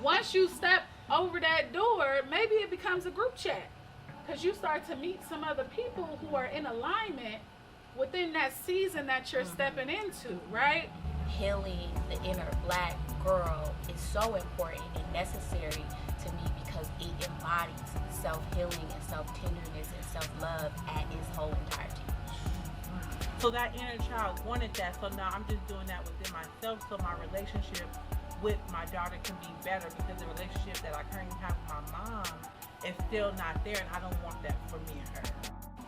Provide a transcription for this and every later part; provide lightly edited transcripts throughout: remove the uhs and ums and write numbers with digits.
once you step over that door, maybe it becomes a group chat because you start to meet some other people who are in alignment within that season that you're stepping into, right? Healing the inner black girl is so important and necessary to me because it embodies self-healing and self-tenderness and self-love at its whole entirety. So that inner child wanted that, so now I'm just doing that within myself so my relationship with my daughter can be better, because the relationship that I currently have with my mom is still not there, and I don't want that for me and her.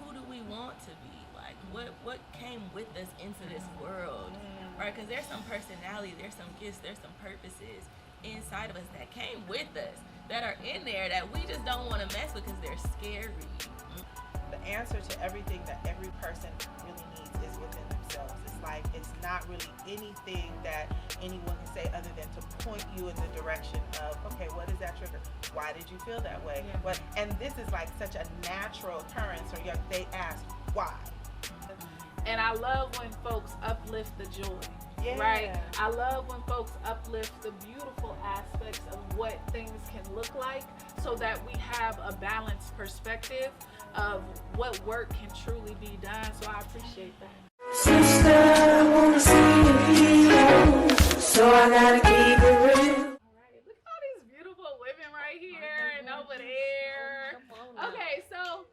Who do we want to be? Like, what came with us into this world, right? Because there's some personality, there's some gifts, there's some purposes inside of us that came with us, that are in there that we just don't want to mess with because they're scary. The answer to everything that every person really needs is within themselves. It's like, it's not really anything that anyone can say other than to point you in the direction of, okay, what is that trigger? Why did you feel that way? Yeah. What? And this is like such a natural occurrence, or they ask why. And I love when folks uplift the joy, Yeah. right? I love when folks uplift the beautiful aspects of what things can look like, so that we have a balanced perspective of what work can truly be done. So I appreciate that. Sister, I wanna see you heal, so I gotta keep it real. All right, look at all these beautiful women right here and over there. Okay, so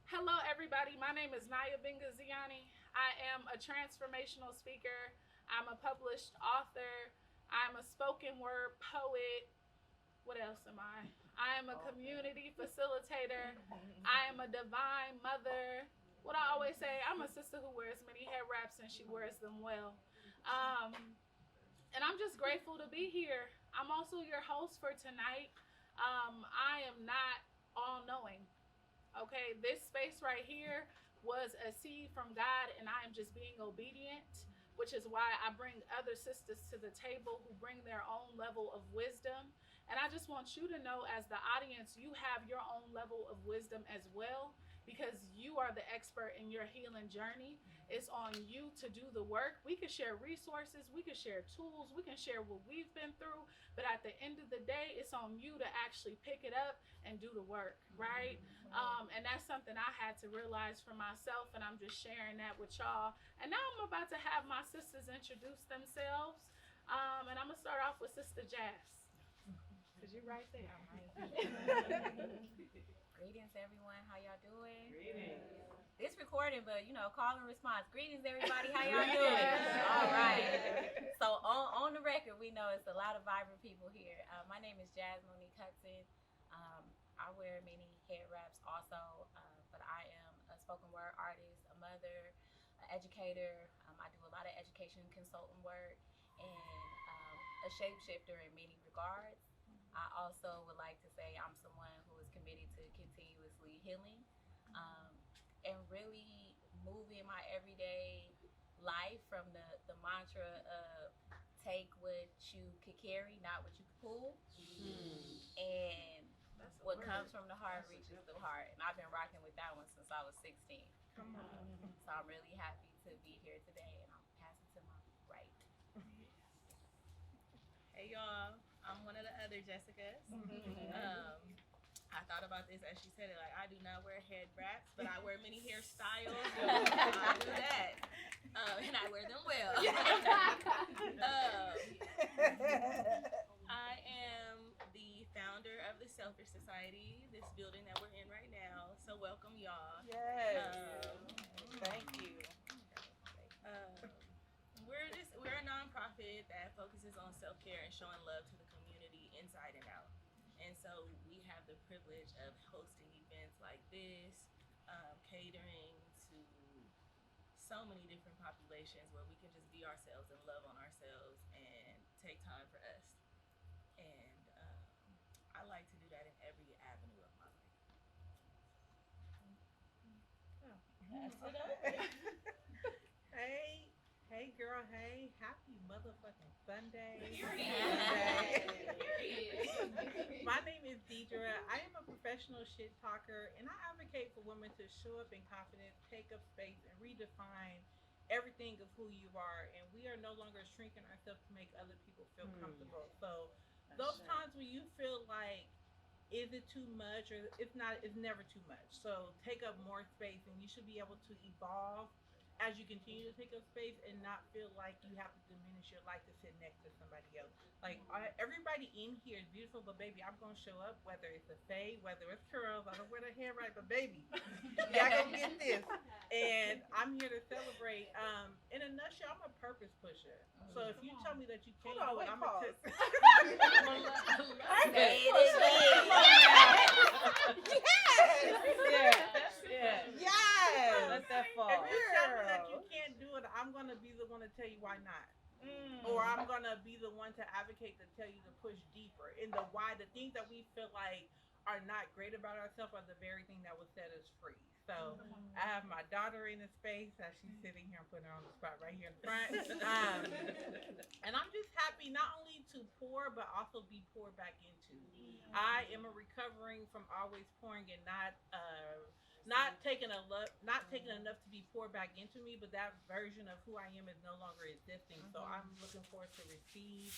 hello everybody. My name is Naya Bengaziani. I am a transformational speaker. I'm a published author. I'm a spoken word poet. What else am I? I am a community facilitator. I am a divine mother. What I always say, I'm a sister who wears many hair wraps and she wears them well. And I'm just grateful to be here. I'm also your host for tonight. I am not all knowing. Okay, this space right here was a seed from God, and I am just being obedient, which is why I bring other sisters to the table who bring their own level of wisdom. And I just want you to know, as the audience, you have your own level of wisdom as well, because you are the expert in your healing journey. It's on you to do the work. We can share resources, we can share tools, we can share what we've been through, but at the end of the day, it's on you to actually pick it up and do the work, right? And that's something I had to realize for myself, and I'm just sharing that with y'all. And now I'm about to have my sisters introduce themselves, and I'm gonna start off with Sister Jazz, because you're right there. Greetings, everyone. How y'all doing? Greetings. It's recording, but call and response. Greetings, everybody. How y'all doing? All right. So on the record, we know it's a lot of vibrant people here. My name is Jazz Monique Hudson. I wear many head wraps also, but I am a spoken word artist, a mother, an educator. I do a lot of education consultant work, and a shapeshifter in many regards. I also would like to say I'm someone who is committed to continuously healing, and really moving my everyday life from the mantra of take what you could carry, not what you could pull. And what comes from the heart reaches the heart. And I've been rocking with that one since I was 16. Come on. So I'm really happy to be here today, and I'll pass it to my right. Hey y'all, I'm one of the other Jessicas. I thought about this as she said it, like, I do not wear head wraps, but I wear many hairstyles. I do that. And I wear them well. I am the founder of the Selfish Society, this building that we're in right now. So welcome y'all. Yes. Thank you. We're a nonprofit that focuses on self-care and showing love to the community inside and out. And so we have the privilege of hosting events like this, catering to so many different populations where we can just be ourselves and love on ourselves and take time for us. And I like to do that in every avenue of my life. Pass it up. Hey girl, hey, happy motherfucking Sunday. My name is Diedre. I am a professional shit talker, and I advocate for women to show up in confidence, take up space, and redefine everything of who you are. And we are no longer shrinking ourselves to make other people feel comfortable. So where you feel like, is it too much, or it's not, it's never too much. So take up more space, and you should be able to evolve as you continue to take up space and not feel like you have to diminish your life to sit next to somebody else. Like, everybody in here is beautiful, but baby, I'm gonna show up whether it's a fade, whether it's curls. I don't wear the hair right, but baby, y'all gonna get this. And I'm here to celebrate. In a nutshell, I'm a purpose pusher. So if you tell me that you can't do it, I'm gonna Yes. let that fall. If you tell me that you can't do it, I'm gonna be the one to tell you why not. Or I'm gonna be the one to advocate to tell you to push deeper in the why. The things that we feel like are not great about ourselves are the very thing that will set us free. So I have my daughter in the space as she's sitting here. I'm putting her on the spot right here in front. And I'm just happy not only to pour, but also be poured back into. I am a recovering from always pouring and not taking enough to be poured back into me, but that version of who I am is no longer existing. So I'm looking forward to receive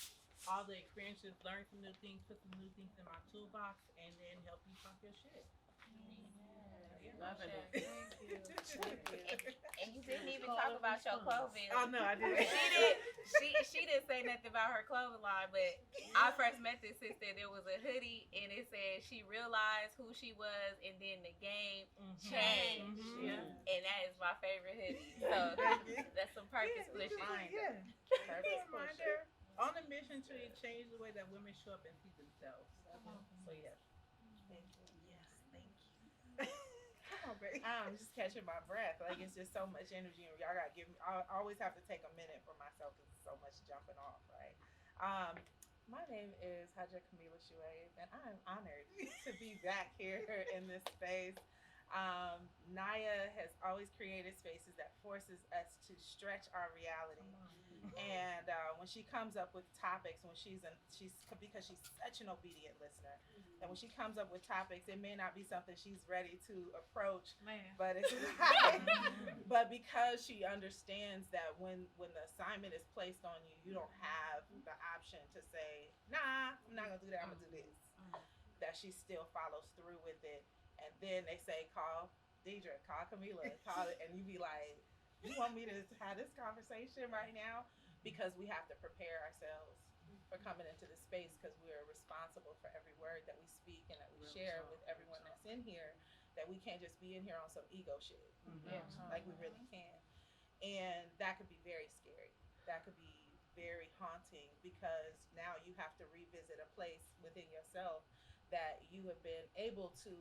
all the experiences, learn some new things, put some new things in my toolbox, and then help you pump your shit. Loving it. And you didn't even talk about your clothing. Oh no, I didn't. She didn't say nothing about her clothing line, but I first met this sister. There was a hoodie, and it said she realized who she was, and then the game changed. And that is my favorite hoodie. So that's some purpose pushing. Purpose pusher. On a mission to change the way that women show up and see themselves. So yes. Thank you. Yes, thank you. Come on, baby. I'm just catching my breath. Like, it's just so much energy, and y'all gotta give me. I always have to take a minute for myself because it's so much jumping off, right? My name is Hajjah Kamilah, and I'm honored to be back here in this space. Naya has always created spaces that forces us to stretch our reality. And when she comes up with topics, she's because she's such an obedient listener, and when she comes up with topics, it may not be something she's ready to approach, but it's but because she understands that when the assignment is placed on you, you don't have the option to say, nah, I'm not gonna do that, I'm gonna do this. That she still follows through with it. And then they say, call Diedre, call Kamilah, call it, and you be like, you want me to have this conversation right now? Because we have to prepare ourselves for coming into this space, because we're responsible for every word that we speak and that we share with everyone that's in here, that we can't just be in here on some ego shit. Like we really can. And that could be very scary. That could be very haunting, because now you have to revisit a place within yourself that you have been able to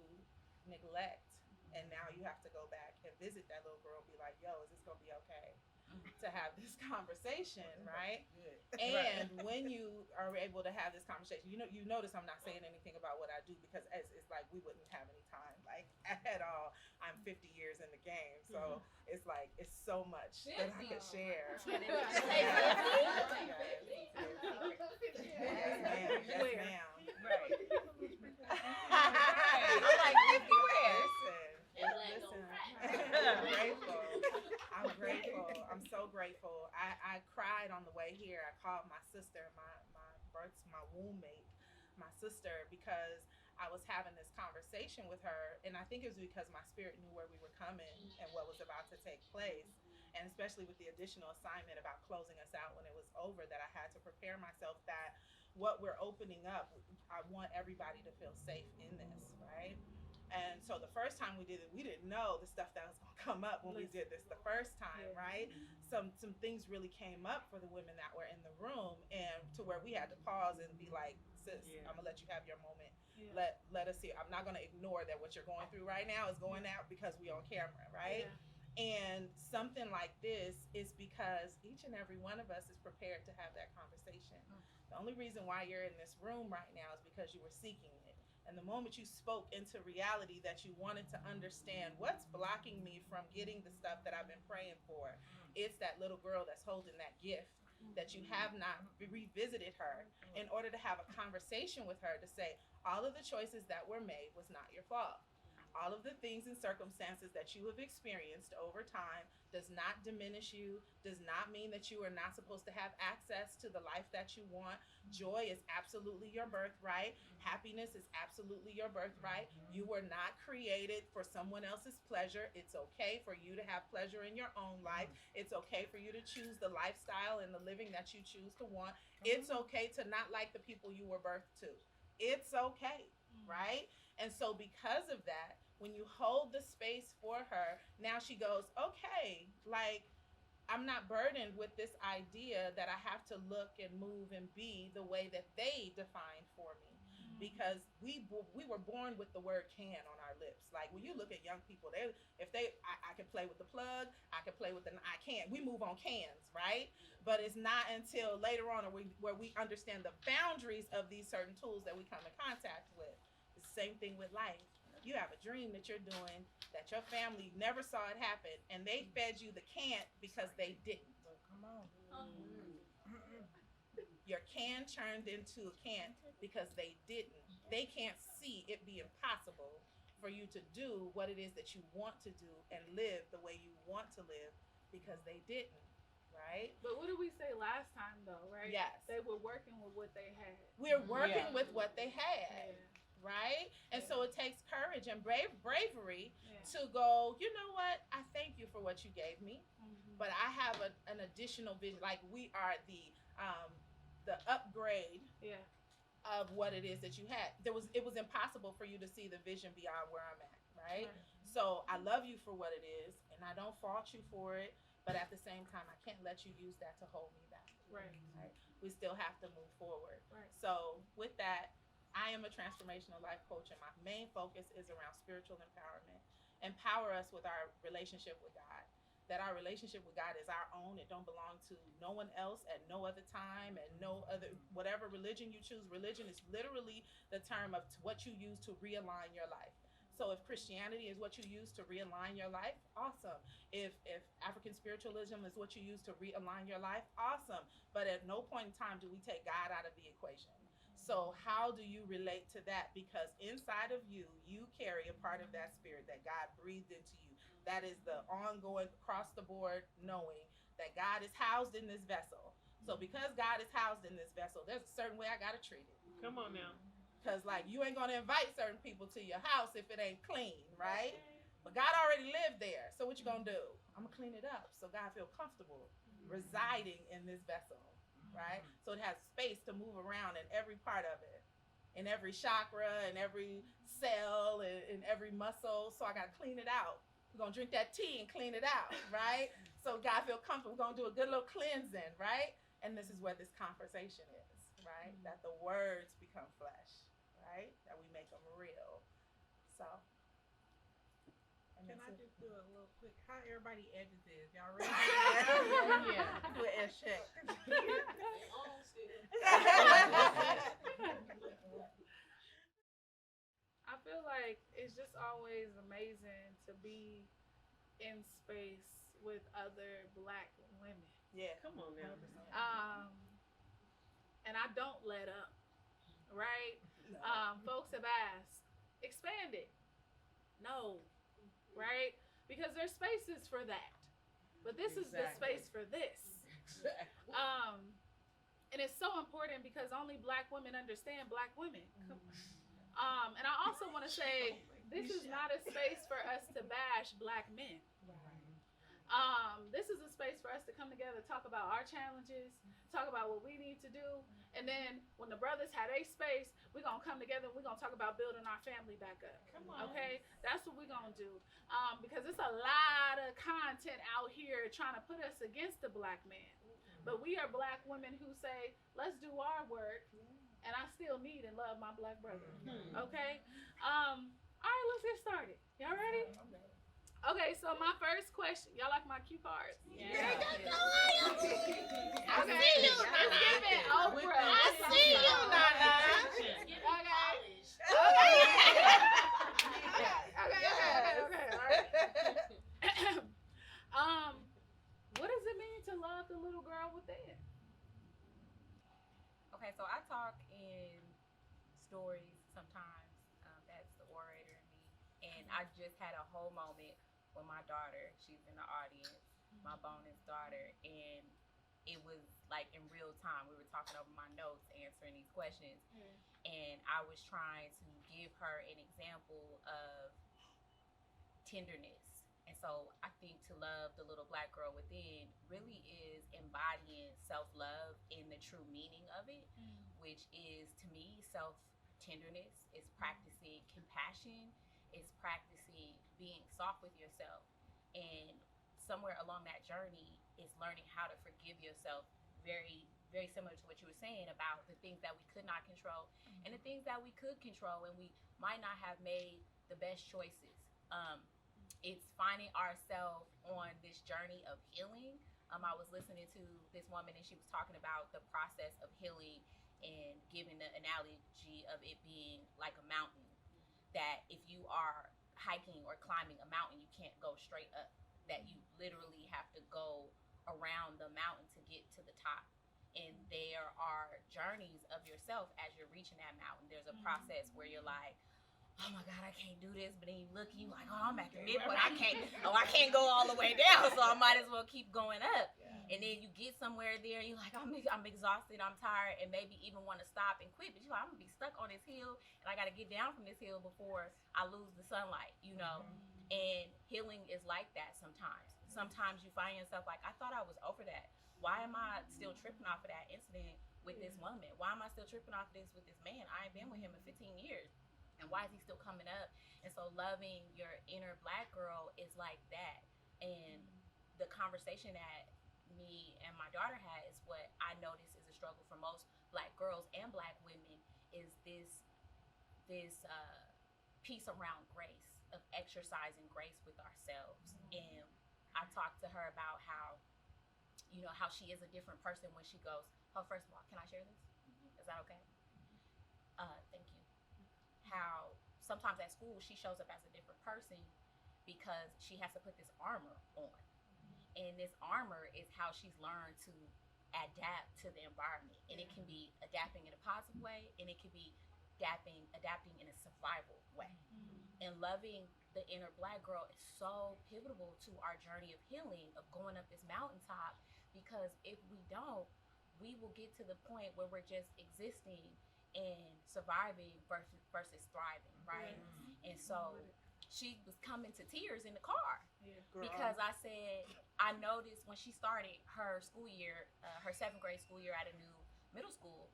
neglect, and now you have to go back and visit that little girl and be like, yo, is this gonna be okay to have this conversation, right? And when you are able to have this conversation, you notice I'm not saying anything about what I do, because it's like we wouldn't have any time, like, at all. I'm 50 years in the game, so it's like it's so much that I could share. Yes, ma'am. Right. I'm like 50 where? Listen. I'm grateful. I'm so grateful. I cried on the way here. I called my sister, my womb mate, my sister, because I was having this conversation with her, and I think it was because my spirit knew where we were coming and what was about to take place. And especially with the additional assignment about closing us out when it was over, that I had to prepare myself that what we're opening up, I want everybody to feel safe in this, right? And so the first time we did it, we didn't know the stuff that was gonna come up when we did this the first time, right? Some things really came up for the women that were in the room, and to where we had to pause and be like, sis, I'm gonna let you have your moment. Let us see. I'm not gonna ignore that what you're going through right now is going out because we on camera, right? And something like this is because each and every one of us is prepared to have that conversation. The only reason why you're in this room right now is because you were seeking it. And the moment you spoke into reality that you wanted to understand what's blocking me from getting the stuff that I've been praying for, it's that little girl that's holding that gift, that you have not revisited her in order to have a conversation with her to say, all of the choices that were made was not your fault. all of the things and circumstances that you have experienced over time does not diminish you, does not mean that you are not supposed to have access to the life that you want. Joy is absolutely your birthright. Happiness is absolutely your birthright. You were not created for someone else's pleasure. It's okay for you to have pleasure in your own life. It's okay for you to choose the lifestyle and the living that you choose to want. It's okay to not like the people you were birthed to. It's okay, right? And so because of that, when you hold the space for her, now she goes, okay, like, I'm not burdened with this idea that I have to look and move and be the way that they defined for me. Because we were born with the word can on our lips. Like when you look at young people, I can play with the plug, I can play with I can't. We move on cans, right? But it's not until later on where we understand the boundaries of these certain tools that we come in contact with. The same thing with life. You have a dream that you're doing that your family never saw it happen, and they fed you the can't because they didn't. Come on. Your can turned into a can't because they didn't. They can't see it being possible for you to do what it is that you want to do and live the way you want to live because they didn't, right? But what did we say last time though, right? Yes. They were working with what they had. We're working with what they had. Yeah. Right? And so it takes courage and bravery Yeah. to go, you know what? I thank you for what you gave me, Mm-hmm. but I have an additional vision. Like we are the upgrade Yeah. of what it is that you had. It was impossible for you to see the vision beyond where I'm at, right? So I love you for what it is, and I don't fault you for it, but at the same time, I can't let you use that to hold me back. Right. We still have to move forward. Right. So with that, I am a transformational life coach, and my main focus is around spiritual empowerment. Empower us with our relationship with God. That our relationship with God is our own. It don't belong to no one else at no other time and no other, whatever religion you choose. Religion is literally the term of what you use to realign your life. So if Christianity is what you use to realign your life, awesome. If African spiritualism is what you use to realign your life, awesome. But at no point in time do we take God out of the equation. So how do you relate to that? Because inside of you, you carry a part of that spirit that God breathed into you. That is the ongoing across the board knowing that God is housed in this vessel. So because God is housed in this vessel, there's a certain way I got to treat it. Come on now. Because like you ain't going to invite certain people to your house if it ain't clean, right? But God already lived there. So what you going to do? I'm going to clean it up so God feel comfortable residing in this vessel, right? So it has space to move around in every part of it, in every chakra, in every cell, in every muscle. So I got to clean it out. We're going to drink that tea and clean it out, right? So God feel comfortable. We're going to do a good little cleansing, right? And this is where this conversation is, right? That the words become flesh, right? That we make them real. So. Can I just do a little quick, how everybody edges is? Y'all ready? Yeah. Do an edge check. I feel like it's just always amazing to be in space with other Black women. Yeah. Come on now. And I don't let up, right? Folks have asked, expand it. No, right? Because there's spaces for that. But this is the space for this. And it's so important because only Black women understand Black women. And I also want to say, this is not a space for us to bash Black men. This is a space for us to come together, talk about our challenges, talk about what we need to do. And then when the brothers have a space, we're going to come together and we're going to talk about building our family back up. Okay? That's what we're going to do. Because it's a lot of content out here trying to put us against the Black man. But we are Black women who say, let's do our work. And I still need and love my Black brother. Okay? All right, let's get started. Y'all ready? Okay, so my first question. Y'all like my cue cards? Yeah. Okay. Let's give it Oprah. I see you, Nana. Okay. All right. What does it mean to love the little girl within? Okay, so I talk in stories sometimes. That's the orator in me. And I just had a whole moment with my daughter. She's in the audience, my bonus daughter, and it was like in real time. We were talking over my notes, answering these questions, and I was trying to give her an example of tenderness. And so I think to love the little black girl within really is embodying self-love in the true meaning of it, which is, to me, self-tenderness. It's practicing compassion. It's practicing being soft with yourself. And somewhere along that journey is learning how to forgive yourself, very, very similar to what you were saying about the things that we could not control and the things that we could control, and we might not have made the best choices. It's finding ourselves on this journey of healing. I was listening to this woman, and she was talking about the process of healing and giving the analogy of it being like a mountain, that if you are hiking or climbing a mountain, you can't go straight up, that you literally have to go around the mountain to get to the top. And there are journeys of yourself as you're reaching that mountain. There's a process where you're like, oh my God, I can't do this. But then you look and you're like, oh, I'm at the midpoint. I can't go all the way down. So I might as well keep going up. And then you get somewhere there and you're like, I'm exhausted, I'm tired, and maybe even want to stop and quit. But you're like, I'm going to be stuck on this hill, and I got to get down from this hill before I lose the sunlight, you know? And healing is like that sometimes. Sometimes you find yourself like, I thought I was over that. Why am I still tripping off of that incident with this woman? Why am I still tripping off this with this man? I ain't been with him in 15 years. And why is he still coming up? And so loving your inner black girl is like that. And the conversation that me and my daughter had is what I notice is a struggle for most black girls and black women, is this piece around grace, of exercising grace with ourselves. And I talked to her about how, you know, how she is a different person when she goes, oh, first of all, can I share this? Is that okay? Thank you. How sometimes at school she shows up as a different person because she has to put this armor on. And this armor is how she's learned to adapt to the environment. And it can be adapting in a positive way, and it can be adapting in a survival way. And loving the inner black girl is so pivotal to our journey of healing, of going up this mountaintop, because if we don't, we will get to the point where we're just existing and surviving versus thriving, right? And so she was coming to tears in the car because I said, I noticed when she started her school year, her 7th grade school year at a new middle school,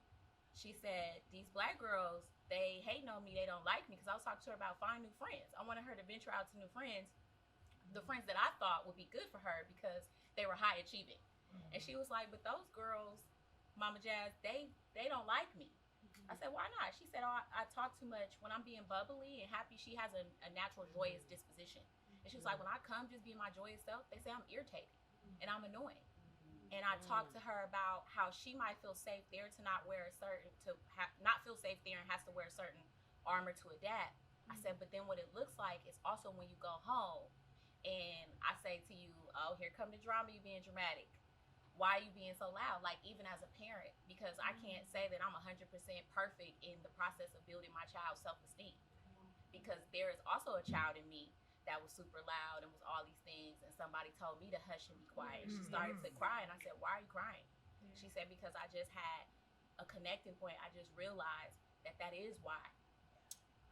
she said, these black girls, they hating on me, they don't like me, because I was talking to her about finding new friends. I wanted her to venture out to new friends, the friends that I thought would be good for her because they were high achieving. And she was like, but those girls, Mama Jazz, they don't like me. I said, why not? She said, oh, I talk too much. When I'm being bubbly and happy, she has a natural joyous disposition. And she was like, when I come just being my joyous self, they say I'm irritating and I'm annoying. And I talked to her about how she might feel safe there to not wear a certain, not feel safe there and has to wear a certain armor to adapt. I said, but then what it looks like is also when you go home and I say to you, oh, here come the drama, you being dramatic. Why are you being so loud? Like, even as a parent, because I can't say that I'm 100% perfect in the process of building my child's self-esteem, because there is also a child in me that was super loud and was all these things, and somebody told me to hush and be quiet. She started to cry, and I said, why are you crying? She said, because I just had a connecting point. I just realized that is why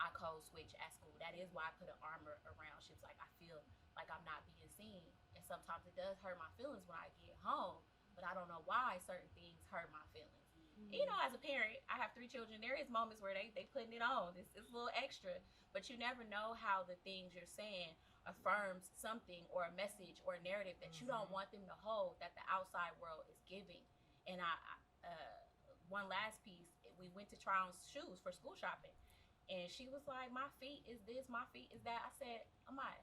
I code switch at school. That is why I put an armor around. She was like, I feel like I'm not being seen, and sometimes it does hurt my feelings when I get home, but I don't know why certain things hurt my feelings. You know, as a parent, I have 3 children. There is moments where they putting it on. It's a little extra, but you never know how the things you're saying affirms something or a message or a narrative that you don't want them to hold, that the outside world is giving. And one last piece, we went to try on shoes for school shopping, and she was like, my feet is this, my feet is that. I said, Amaya,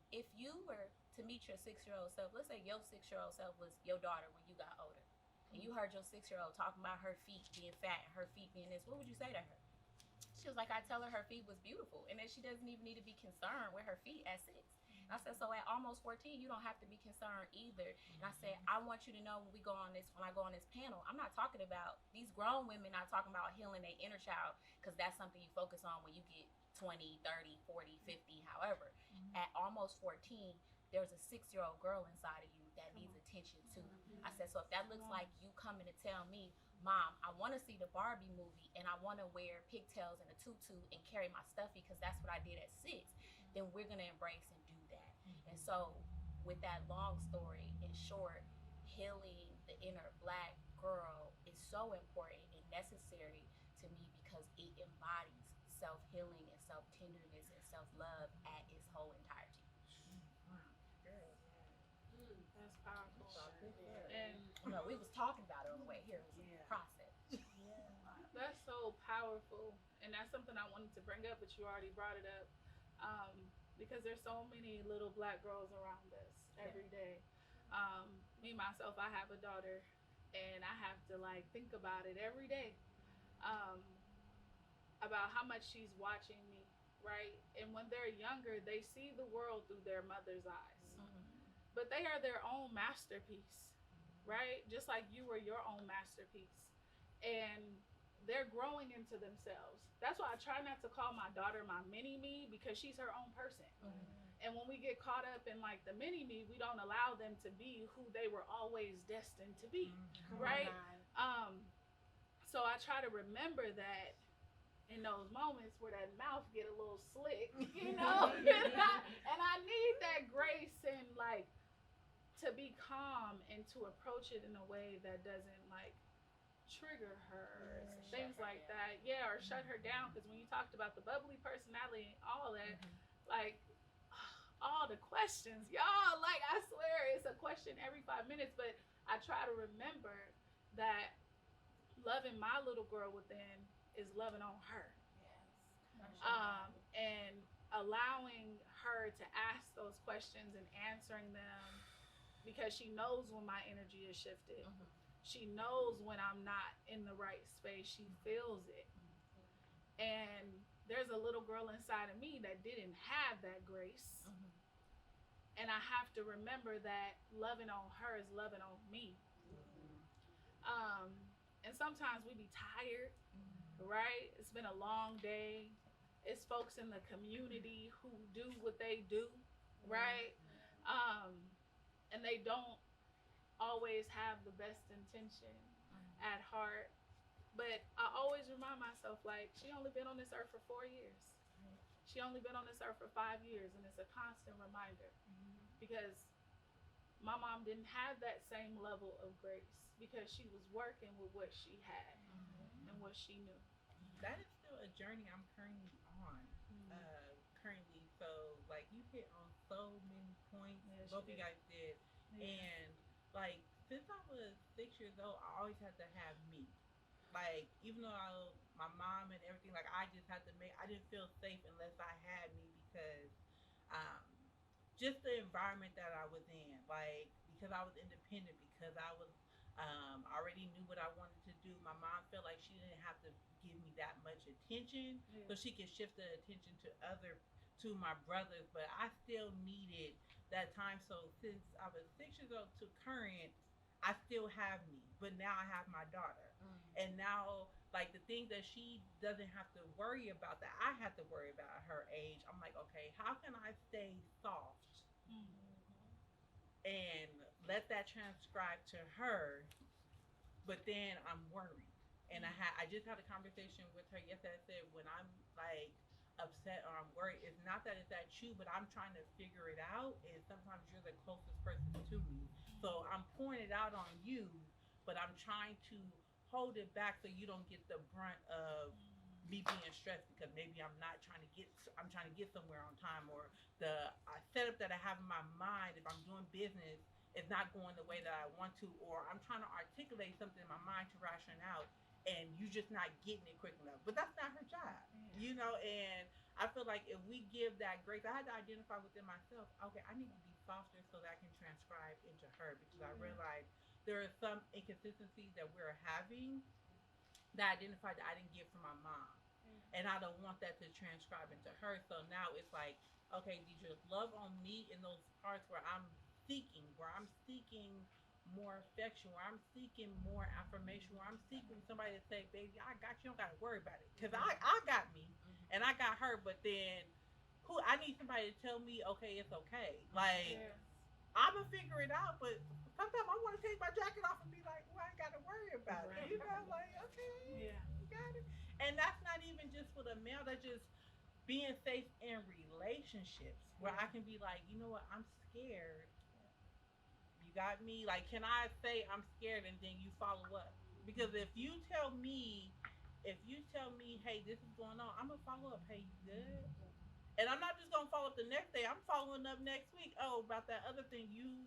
if you were to meet your 6-year-old self, let's say your 6-year-old self was your daughter when you got older, and you heard your 6-year-old talking about her feet being fat and her feet being this, what would you say to her? She was like, I tell her feet was beautiful and that she doesn't even need to be concerned with her feet at 6. I said, so at almost 14, you don't have to be concerned either. And I said, I want you to know when I go on this panel, I'm not talking about these grown women, not talking about healing their inner child, because that's something you focus on when you get 20, 30, 40, 50, however. At almost 14, there's a 6-year-old girl inside of you that needs attention too. I said, so if that looks like you coming to tell me, Mom, I want to see the Barbie movie and I want to wear pigtails and a tutu and carry my stuffy because that's what I did at 6, then we're going to embrace and do that. And so with that long story, in short, healing the inner Black girl is so important and necessary to me because it embodies self-healing and self-tenderness and self-love at its whole entirety. That's powerful. And we was talking about it on the way here. It was a process. that's so powerful. And that's something I wanted to bring up, but you already brought it up. Because there's so many little Black girls around us every day. Me, myself, I have a daughter, and I have to think about it every day. About how much she's watching me, right? And when they're younger, they see the world through their mother's eyes. But they are their own masterpiece, right? Just like you were your own masterpiece. And they're growing into themselves. That's why I try not to call my daughter my mini-me, because she's her own person. And when we get caught up in the mini-me, we don't allow them to be who they were always destined to be, right? So I try to remember that in those moments where that mouth get a little slick, and I need that grace and to be calm and to approach it in a way that doesn't trigger her, things like that. Or shut her down, because when you talked about the bubbly personality and all that, all the questions, y'all, I swear it's a question every 5 minutes, but I try to remember that loving my little girl within is loving on her. And allowing her to ask those questions and answering them, because she knows when my energy is shifted. She knows when I'm not in the right space. She feels it. And there's a little girl inside of me that didn't have that grace. And I have to remember that loving on her is loving on me. And sometimes we be tired, right? It's been a long day. It's folks in the community who do what they do, right? And they don't always have the best intention at heart. But I always remind myself, she only been on this earth for 4 years. She only been on this earth for 5 years, and it's a constant reminder. Because my mom didn't have that same level of grace, because she was working with what she had and what she knew. That is still a journey I'm currently on. So you hit on so many points. Both of you guys did. And since I was 6 years old, I always had to have me. Even though my mom and everything, I just had to I didn't feel safe unless I had me, because just the environment that I was in, because I was independent, because I was already knew what I wanted to do. My mom felt like she didn't have to give me that much attention, so she could shift the attention to my brothers, but I still needed that time. So since I was 6 years old to current, I still have me, but now I have my daughter. And now the things that she doesn't have to worry about, that I have to worry about at her age, I'm okay, how can I stay soft and let that transcribe to her, but then I'm worried. And I just had a conversation with her yesterday. I said, when I'm upset or I'm worried, it's not that it's at you, but I'm trying to figure it out, and sometimes you're the closest person to me, so I'm pouring it out on you, but I'm trying to hold it back so you don't get the brunt of me being stressed, because maybe I'm trying to get somewhere on time, or the setup that I have in my mind, if I'm doing business, is not going the way that I want to, or I'm trying to articulate something in my mind to ration out, and you just not getting it quick enough. But that's not her job, and I feel like if we give that grace, I had to identify within myself, okay, I need to be softer so that I can transcribe into her, because I realized there are some inconsistencies that we're having that I identified that I didn't get from my mom. and I don't want that to transcribe into her. So now it's like, okay, Diedre, love on me in those parts where I'm seeking more affection, where I'm seeking more affirmation, where I'm seeking somebody to say, baby, I got you, don't gotta worry about it. Because I got me and I got her, but then I need somebody to tell me, okay, it's okay. Like, I'm gonna figure it out, but sometimes I want to take my jacket off and be like, well, I ain't gotta worry about it. You know, like, okay, you got it. And that's not even just for the male, that's just being safe in relationships where I can be like, you know what, I'm scared. You got me? Like, can I say I'm scared and then you follow up? Because if you tell me, hey, this is going on, I'm gonna follow up. Hey, you good? And I'm not just gonna follow up the next day. I'm following up next week. Oh, about that other thing, you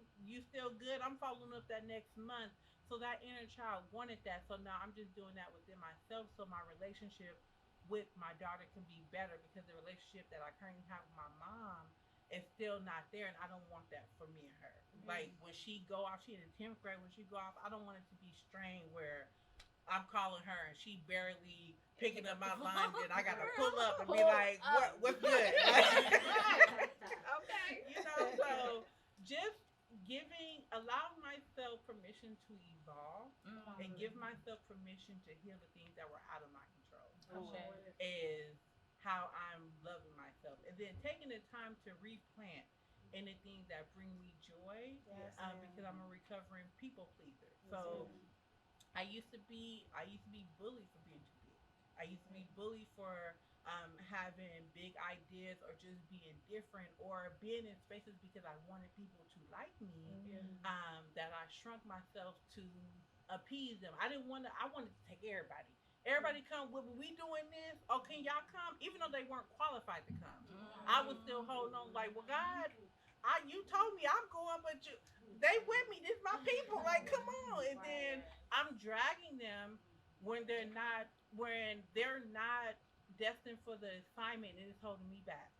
still good? I'm following up that next month. So that inner child wanted that. So now I'm just doing that within myself. So my relationship with my daughter can be better because the relationship that I currently have with my mom is still not there, and I don't want that for me and her. Like when she go off, she in the 10th grade. When she go off, I don't want it to be strained where I'm calling her and she barely picking up my line, and I gotta pull up and be like, what's good? Okay, you know. So just allow myself permission to evolve and give myself permission to heal the things that were out of my control. Is how I'm loving myself, and then taking the time to replant anything that bring me joy. Because I'm a recovering people pleaser. So I used to be bullied for being too big. I used to be bullied for having big ideas or just being different or being in spaces because I wanted people to like me. That I shrunk myself to appease them. I wanted to take everybody. Everybody come with me. We doing this. Oh, can y'all come? Even though they weren't qualified to come, I was still holding on. Like, well, God, you told me I'm going, but they with me. This is my people. Like, come on. And then I'm dragging them when they're not destined for the assignment, and it's holding me back.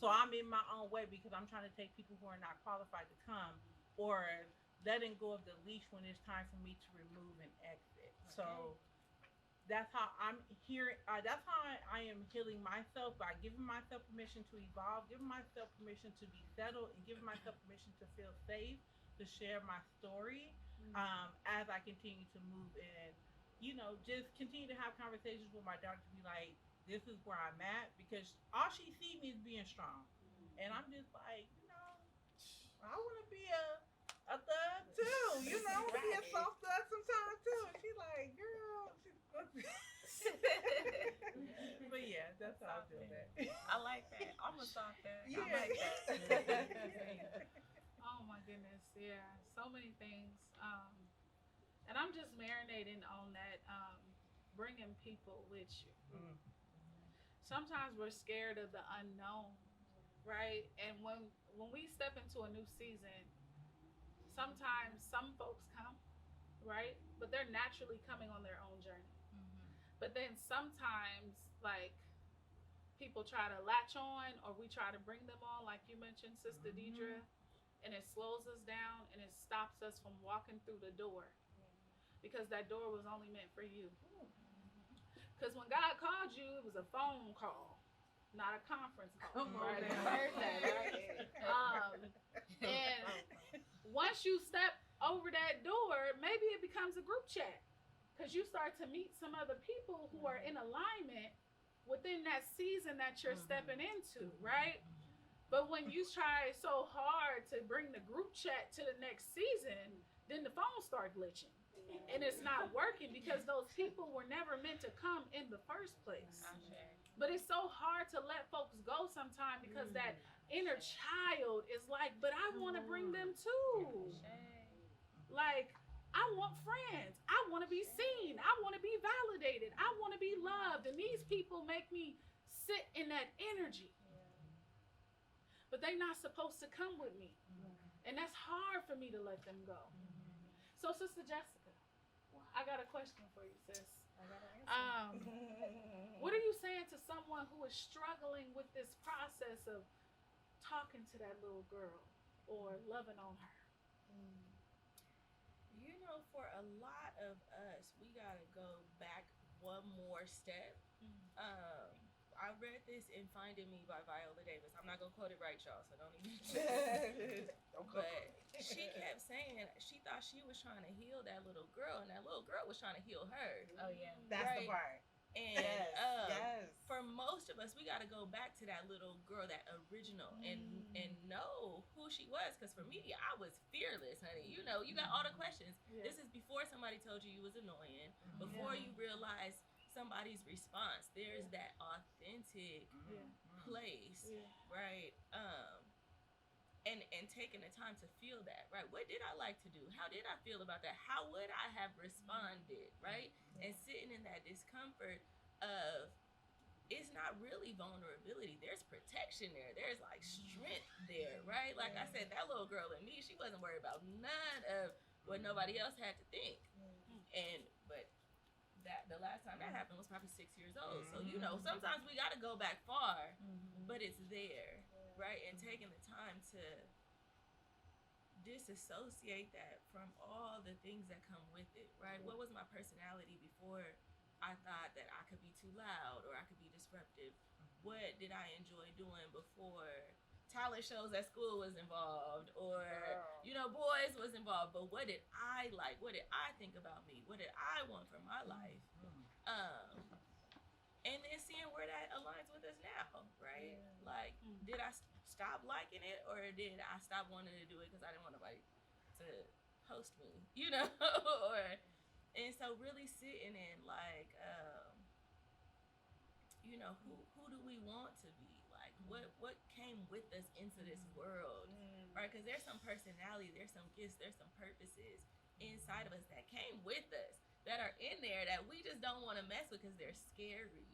So I'm in my own way because I'm trying to take people who are not qualified to come, or letting go of the leash when it's time for me to remove and exit. So that's how I'm here. That's how I am healing myself, by giving myself permission to evolve, giving myself permission to be settled, and giving myself permission to feel safe, to share my story as I continue to move in. You know, just continue to have conversations with my daughter to be like, this is where I'm at, because all she sees me is being strong. And I'm just like, you know, I want to be a thug too, you know, be a soft thug sometimes too. And she's like, girl, but yeah, that's how I do that. I like that. I'm a soft thug. Yeah. I like that. Oh my goodness, yeah, so many things. And I'm just marinating on that, bringing people with you. Sometimes we're scared of the unknown, right? And when we step into a new season, sometimes some folks come, right? But they're naturally coming on their own journey. But then sometimes, like, people try to latch on, or we try to bring them on, like you mentioned, Sister Diedre, and it slows us down and it stops us from walking through the door, because that door was only meant for you. Because when God called you, it was a phone call, not a conference call. Right? I heard that, right? And once you step over that door, maybe it becomes a group chat, because you start to meet some other people who are in alignment within that season that you're stepping into, right? But when you try so hard to bring the group chat to the next season, then the phone start glitching. And it's not working, because those people were never meant to come in the first place. But it's so hard to let folks go sometimes, because that inner child is like, but I want to bring them too. Like, I want friends. I want to be seen. I want to be validated. I want to be loved. And these people make me sit in that energy. But they're not supposed to come with me. And that's hard for me to let them go. So, Sister Jessica, I got a question for you, sis. What are you saying to someone who is struggling with this process of talking to that little girl or loving on her? You know, for a lot of us, we gotta go back one more step. I read this in Finding Me by Viola Davis. I'm not gonna quote it right, y'all, so don't even. But she kept saying she thought she was trying to heal that little girl, and that little girl was trying to heal her. Oh yeah. That's the part. And Yes. for most of us, we got to go back to that little girl, that original, and know who she was. Because for me, I was fearless, honey. You know, you got all the questions. Yeah. This is before somebody told you was annoying. Before you realize somebody's response. There's that authentic place, right? And taking the time to feel that, right? What did I like to do? How did I feel about that? How would I have responded, right? And sitting in that discomfort of, it's not really vulnerability. There's protection there. There's like strength there, right? Like I said, that little girl in me, she wasn't worried about none of what nobody else had to think. But the last time that happened was probably 6 years old. So, you know, sometimes we got to go back far, but it's there, right? And taking the time to disassociate that from all the things that come with it, right? What was my personality before I thought that I could be too loud or I could be disruptive? What did I enjoy doing before talent shows at school was involved, or you know, boys was involved? But what did I like? What did I think about me? What did I want for my life? And then seeing where that aligns with us now, right? Like, did I stop liking it, or did I stop wanting to do it because I didn't want nobody to host me, you know? And so really sitting in like, you know, who do we want to be? Like, what came with us into this world, right? Because there's some personality, there's some gifts, there's some purposes inside of us that came with us, that are in there that we just don't want to mess with because they're scary,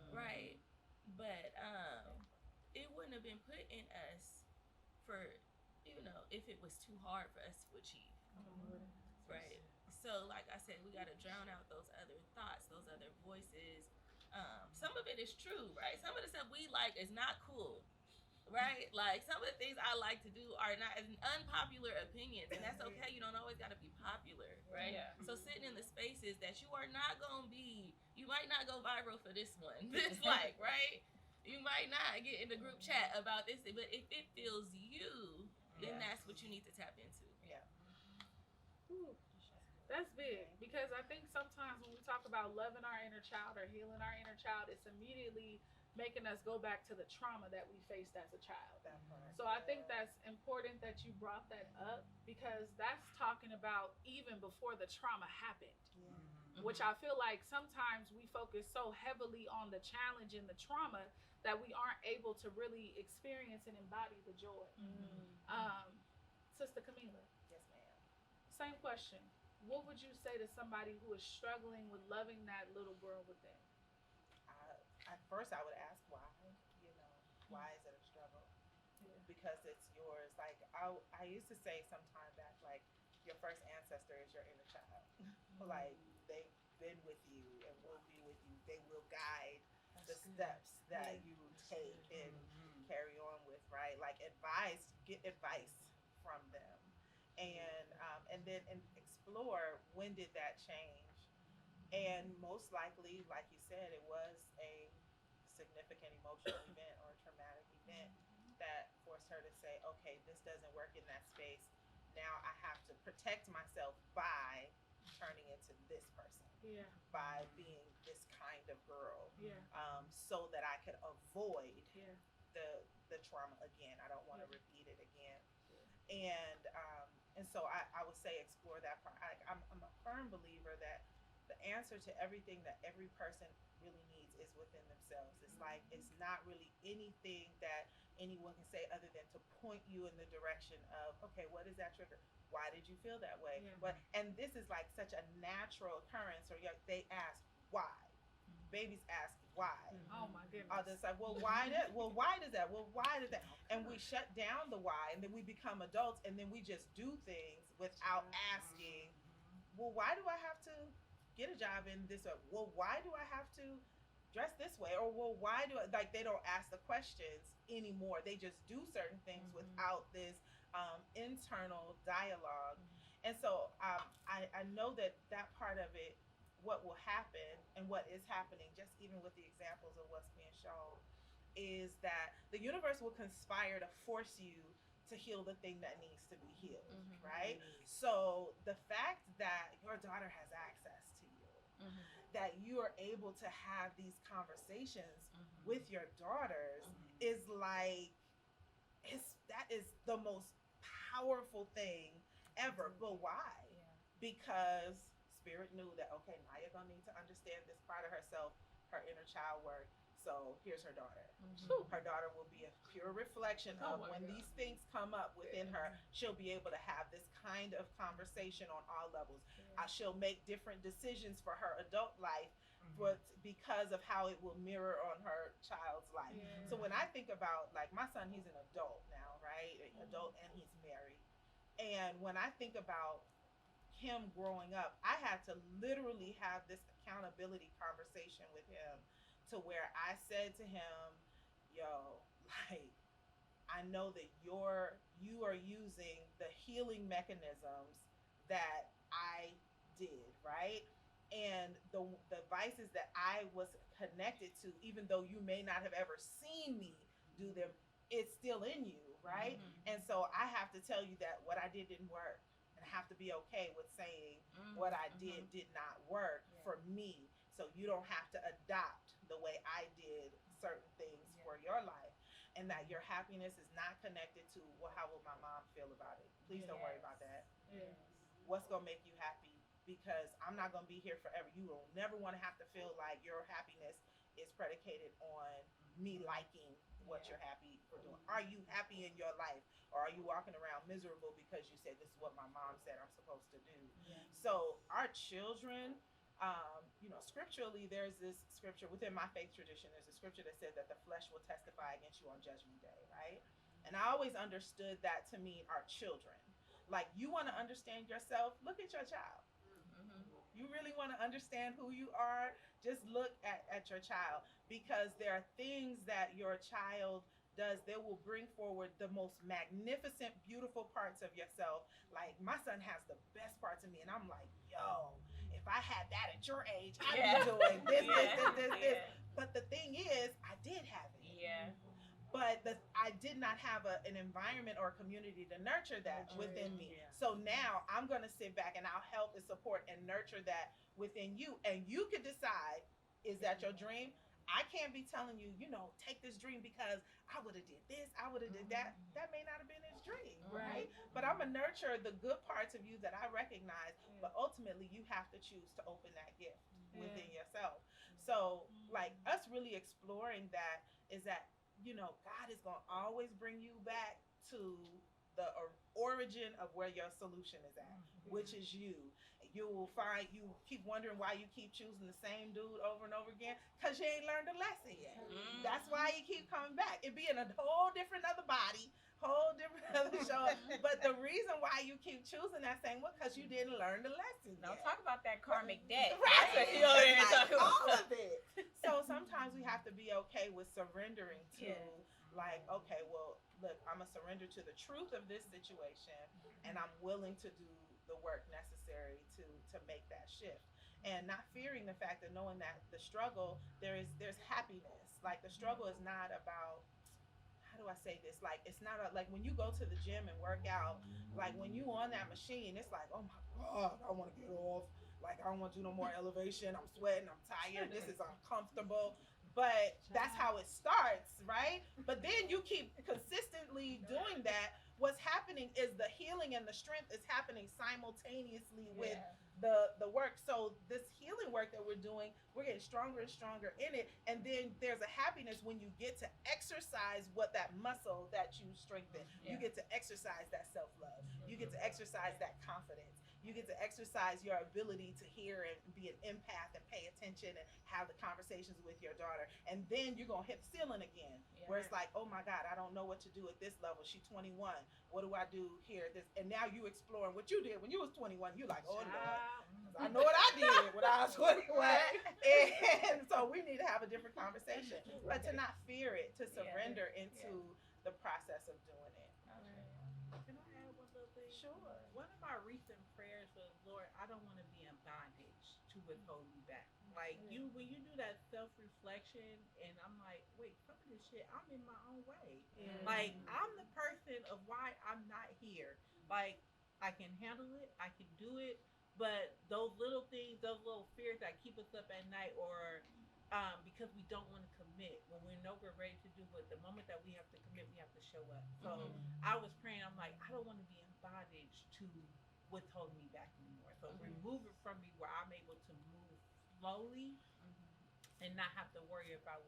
right? But it wouldn't have been put in us for, you know, if it was too hard for us to achieve, right? So like I said, we got to drown out those other thoughts, those other voices. Some of it is true, right? Some of the stuff we like is not cool, right? Like, some of the things I like to do are not as unpopular opinions, and that's okay. You don't always got to be popular, right? Yeah. So sitting in the spaces that you are not going to be, you might not go viral for this one, this like, right? You might not get in the group chat about this, but if it feels you, then that's what you need to tap into. Yeah. Ooh. That's big, because I think sometimes when we talk about loving our inner child or healing our inner child, it's immediately making us go back to the trauma that we faced as a child. So I think that's important that you brought that up, because that's talking about even before the trauma happened, which I feel like sometimes we focus so heavily on the challenge and the trauma that we aren't able to really experience and embody the joy. Sister Kamilah. Yes, ma'am. Same question. What would you say to somebody who is struggling with loving that little girl within? At first, I would ask why. You know, why is it a struggle? Because it's yours. Like, I used to say some time back, like, your first ancestor is your inner child. Like, they've been with you and will be with you. They will guide the steps that you take and carry on with, right? Like, get advice from them. And then explore, when did that change? And most likely, like you said, it was a significant emotional event or a traumatic event that forced her to say, okay, this doesn't work in that space. Now I have to protect myself by turning into this person, by being this kind of girl, so that I could avoid the trauma again. I don't want to repeat it again. And so I would say explore that part. I'm a firm believer that the answer to everything that every person really needs is within themselves. It's like, it's not really anything that anyone can say other than to point you in the direction of, okay, what is that trigger? Why did you feel that way? And this is like such a natural occurrence, or they ask why. Babies ask why. Oh my goodness. Others like, why does that? And we shut down the why, and then we become adults, and then we just do things without asking, well, why do I have to get a job in this way? Well, why do I have to dress this way? Or, well, why do I, like, they don't ask the questions anymore. They just do certain things without this internal dialogue. And so I know that part of it what will happen and what is happening, just even with the examples of what's being shown, is that the universe will conspire to force you to heal the thing that needs to be healed, right? So the fact that your daughter has access to you, that you are able to have these conversations with your daughters is like, that is the most powerful thing ever. But why? Because Spirit knew that, okay, Naya gonna need to understand this part of herself, her inner child work. So here's her daughter. Her daughter will be a pure reflection of when these things come up within her, she'll be able to have this kind of conversation on all levels. She'll make different decisions for her adult life, but because of how it will mirror on her child's life. So when I think about, like, my son, he's an adult now, right? An adult, and he's married. And when I think about him growing up, I had to literally have this accountability conversation with him, to where I said to him, yo, like, I know that you are using the healing mechanisms that I did, right? And the vices that I was connected to, even though you may not have ever seen me do them, it's still in you, right? And so I have to tell you that what I did didn't work, and I have to be okay with saying what I did not work for me. So you don't have to adopt the way I did certain things for your life, and that your happiness is not connected to, well, how will my mom feel about it? Please don't worry about that. What's gonna make you happy? Because I'm not gonna be here forever. You will never want to have to feel like your happiness is predicated on me liking what you're happy for doing. Are you happy in your life, or are you walking around miserable because you said, this is what my mom said I'm supposed to do? So our children, scripturally, there's this scripture within my faith tradition. There's a scripture that said that the flesh will testify against you on Judgment Day, right? And I always understood that to mean our children. Like, you want to understand yourself, look at your child. You really want to understand who you are, just look at your child, because there are things that your child does that will bring forward the most magnificent, beautiful parts of yourself. Like, my son has the best parts of me, and I'm like, yo, if I had that at your age, I'd be doing this. But the thing is, I did have it. But I did not have an environment or a community to nurture that within me. So now I'm going to sit back and I'll help and support and nurture that within you. And you can decide, is that your dream? I can't be telling you, take this dream because I would have did this, I would have did that. That may not have been his dream, right? But I'm going to nurture the good parts of you that I recognize. But ultimately, you have to choose to open that gift within yourself. So, like, us really exploring that is that, God is going to always bring you back to the origin of where your solution is at, which is you. You will find you keep wondering why you keep choosing the same dude over and over again, because you ain't learned a lesson yet. That's why you keep coming back. It be in a whole different other body, whole different other show. But the reason why you keep choosing that same one, because you didn't learn the lesson. Don't talk about that karmic debt. Right. That's what you over there talking about. All of it. So sometimes we have to be okay with surrendering to, like, okay, well, look, I'm going to surrender to the truth of this situation, and I'm willing to do the work necessary to make that shift. And not fearing the fact of knowing that the struggle, there's happiness. Like, the struggle is not about, how do I say this? Like, it's not like when you go to the gym and work out, like when you on that machine, it's like, oh my God, I want to get off. Like, I don't want to do no more elevation. I'm sweating. I'm tired. This is uncomfortable. But that's how it starts, right? But then you keep consistently doing that. What's happening is the healing and the strength is happening simultaneously with the work. So this healing work that we're doing, we're getting stronger and stronger in it. And then there's a happiness when you get to exercise what that muscle that you strengthen. You get to exercise that self-love. You get to exercise that confidence. You get to exercise your ability to hear and be an empath and pay attention and have the conversations with your daughter. And then you're going to hit the ceiling again, where it's like, oh my God, I don't know what to do at this level. She's 21. What do I do here? And now you exploring what you did when you was 21. You're like, oh Lord, I know what I did when I was 21. And so we need to have a different conversation, but to not fear it, to surrender into the process of doing it. Can I add one little thing? Sure. One of my recent prayers was, Lord, I don't want to be in bondage to to withhold me back. Like when you do that self-reflection, and I'm like, wait, some of this shit, I'm in my own way. Like I'm the person of why I'm not here. Like I can handle it, I can do it, but those little things, those little fears that keep us up at night, or because we don't want to commit when we know we're ready to do, but the moment that we have to commit, we have to show up. So I was praying, I'm like, I don't want to be in bondage to withhold me back anymore. So remove it from me where I'm able to move slowly and not have to worry about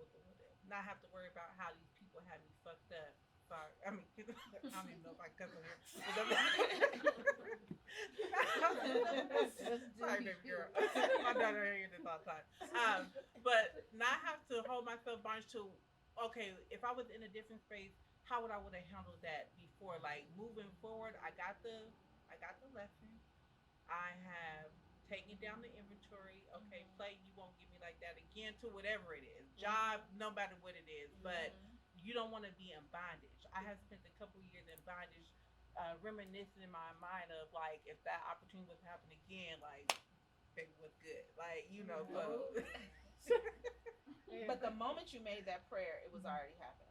not have to worry about how these people have me fucked up. Sorry, I mean, I don't even know if I cuss in here. Sorry, baby girl. My daughter hears this all the time. But not have to hold myself bondage to, okay, if I was in a different space, how would I have handled that before? Like moving forward, I got the lesson. I have taken down the inventory. Okay, play, you won't give me like that again to whatever it is. Job, no matter what it is. But you don't want to be in bondage. I have spent a couple years in bondage, reminiscing in my mind of like, if that opportunity was to happen again, like, baby, what's good? Like, you know, so. But the moment you made that prayer, it was already happening.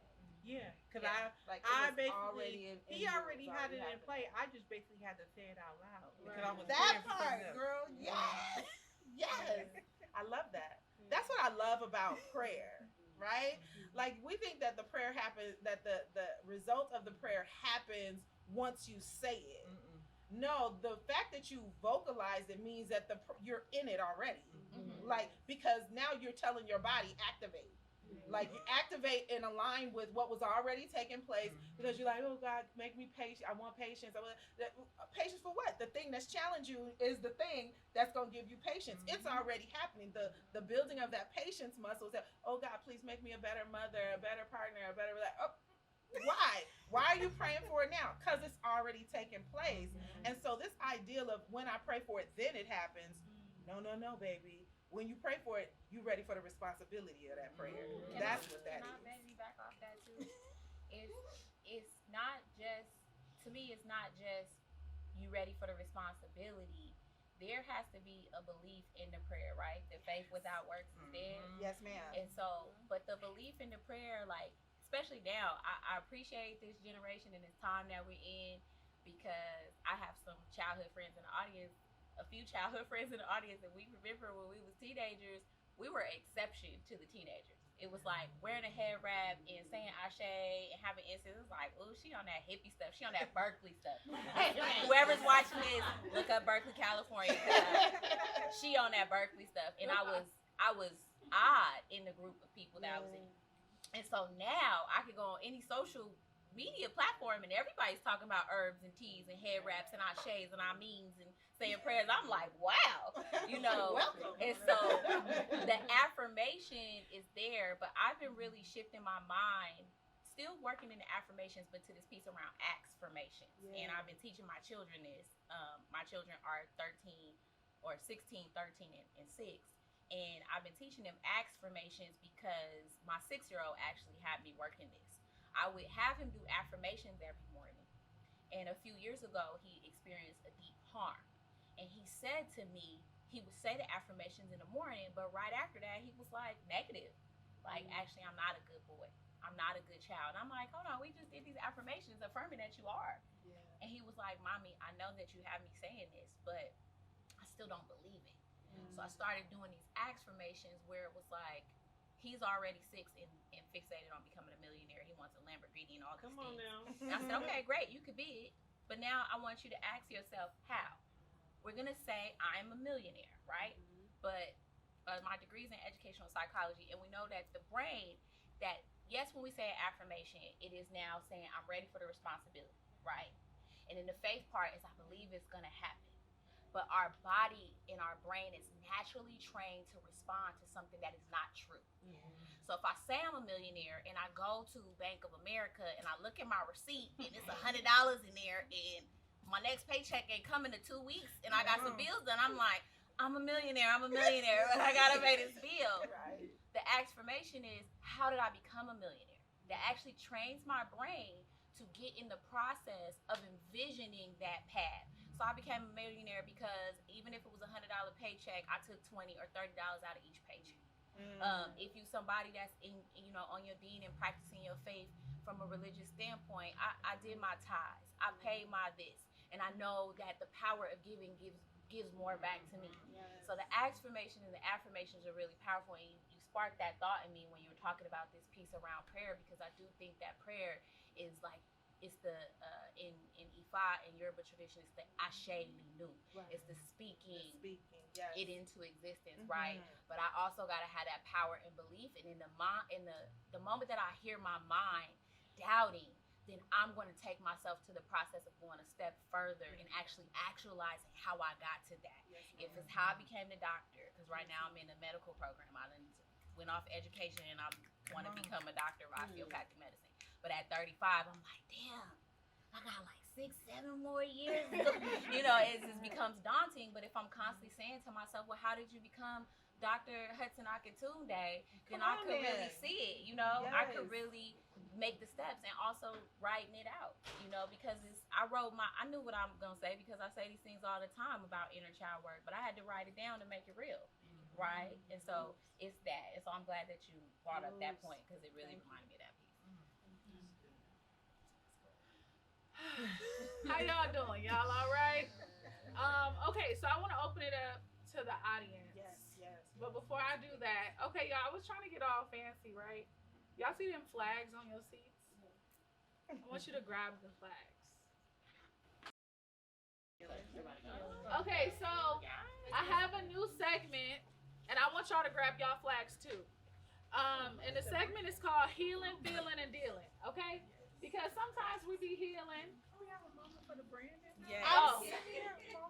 Yeah, because I basically, already he already had it in play. I just basically had to say it out loud. Because I was that praying for part, them. girl, yes. Yes. I love that. That's what I love about prayer, right? Like we think that the prayer happens, that the result of the prayer happens once you say it. No, the fact that you vocalize it means that you're in it already. Like, because now you're telling your body, activate. Like you activate and align with what was already taking place, because you're like, oh God, make me patient. I want patience. Patience for what? The thing that's challenging you is the thing that's going to give you patience. It's already happening. The building of that patience muscle. Oh God, please make me a better mother, a better partner, a better. Why? Why are you praying for it now? Because it's already taken place. And so this ideal of when I pray for it, then it happens. No, baby. When you pray for it, you ready for the responsibility of that prayer. That's what that is. Can I maybe back off that too? It's not just, to me, it's not just you ready for the responsibility. There has to be a belief in the prayer, right? The faith without works is dead. Yes, ma'am. And so, but the belief in the prayer, like, especially now, I appreciate this generation and this time that we're in, because I have some childhood friends in the audience, a few childhood friends in the audience, and we remember when we was teenagers, we were exception to the teenagers. It was like wearing a head wrap and saying ashe and having incense. It was like, oh, she on that hippie stuff. She on that Berkeley stuff. Whoever's watching this, look up Berkeley, California. She on that Berkeley stuff. And I was odd in the group of people that I was in. And so now I could go on any social media platform and everybody's talking about herbs and teas and head wraps and ashes and amens and saying prayers. I'm like, wow, you know. And so the affirmation is there, but I've been really shifting my mind, still working in the affirmations, but to this piece around affirmations. And I've been teaching my children this. My children are 13 or 16, 13 and 6. And I've been teaching them affirmations because my 6-year-old actually had me working this. I would have him do affirmations every morning. And a few years ago, he experienced a deep harm. And he said to me, he would say the affirmations in the morning, but right after that, he was like negative. Like, actually, I'm not a good boy. I'm not a good child. And I'm like, hold on, we just did these affirmations affirming that you are. Yeah. And he was like, Mommy, I know that you have me saying this, but I still don't believe it. So I started doing these affirmations where it was like, he's already 6 and fixated on becoming a millionaire. He wants a Lamborghini and all these things. Come on now. And I said, okay, great, you could be it. But now I want you to ask yourself, how? We're going to say I'm a millionaire, right? But my degree's in educational psychology, and we know that the brain, that yes, when we say an affirmation, it is now saying I'm ready for the responsibility, right? And then the faith part is I believe it's going to happen. But our body and our brain is naturally trained to respond to something that is not true. So if I say I'm a millionaire and I go to Bank of America and I look at my receipt and it's $100 in there and my next paycheck ain't coming to 2 weeks and I got some bills done, I'm like, I'm a millionaire, but I gotta pay this bill. Right. The affirmation is, how did I become a millionaire? That actually trains my brain to get in the process of envisioning that path. So I became a millionaire because even if it was $100 paycheck, I took $20 or $30 out of each paycheck. If you somebody that's on your deen and practicing your faith from a religious standpoint, I did my tithes, I paid my this, and I know that the power of giving gives more back to me. Yes. So the affirmation and the affirmations are really powerful, and you sparked that thought in me when you were talking about this piece around prayer, because I do think that prayer is like, it's the in Ifa and Yoruba tradition, it's the Ashe Linu. Right. It's the speaking Yes. it into existence, right? But I also gotta have that power and belief, and in the moment that I hear my mind doubting, then I'm going to take myself to the process of going a step further and actually actualizing how I got to that. Yes, If it's how I became the doctor, because right now I'm in a medical program, I went off education and I want to become a doctor of osteopathic medicine. But at 35, I'm like, damn, I got like 6-7 more years. It just becomes daunting. But if I'm constantly saying to myself, well, how did you become Dr. Hudson Akatunde? Then I could really see it, I could really make the steps, and also writing it out, because I knew what I'm going to say, because I say these things all the time about inner child work, but I had to write it down to make it real, right? And so it's that. And so I'm glad that you brought up that point, because it really reminded me of that piece. How y'all doing? Y'all all right? Okay, so I want to open it up to the audience. Yes. But before I do that, okay, y'all, I was trying to get all fancy, right? Y'all see them flags on your seats? I want you to grab the flags. Okay, so I have a new segment, and I want y'all to grab y'all flags too. And the segment is called Healing, Feeling, and Dealing, okay? Because sometimes we be healing. We have a moment for the Brandon. Yes. Oh.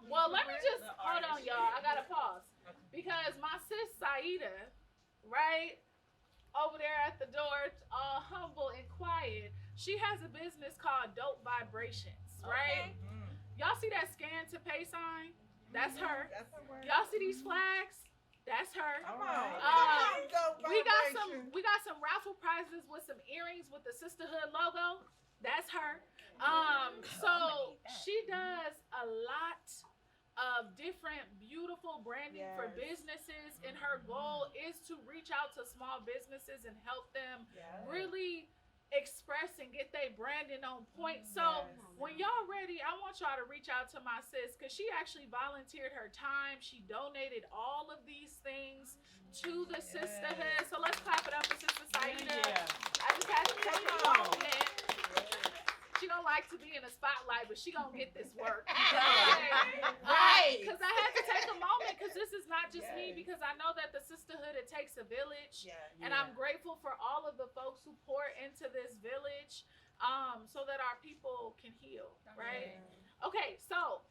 Well, let me just, hold on, y'all. I gotta pause. Because my sis Saida, right, over there at the door, all humble and quiet, she has a business called Dope Vibrations, right? Y'all see that scan to pay sign? That's her. That's her word. Y'all see these flags? That's her. All right. We got some raffle prizes with some earrings with the SistaaHood logo. That's her. So she does a lot of different beautiful branding for businesses, and her goal is to reach out to small businesses and help them really express and get their branding on point. So when y'all ready, I want y'all to reach out to my sis, because she actually volunteered her time. She donated all of these things to the SistaaHood. So let's clap it up for Sister Saida. I just had to take a moment. She don't like to be in the spotlight, but she gonna get this work. Right. Because I had to take a moment, because this is not just me, because I know that the SistaaHood, it takes a village. And I'm grateful for all of the folks who pour into this village, so that our people can heal, right? Okay, so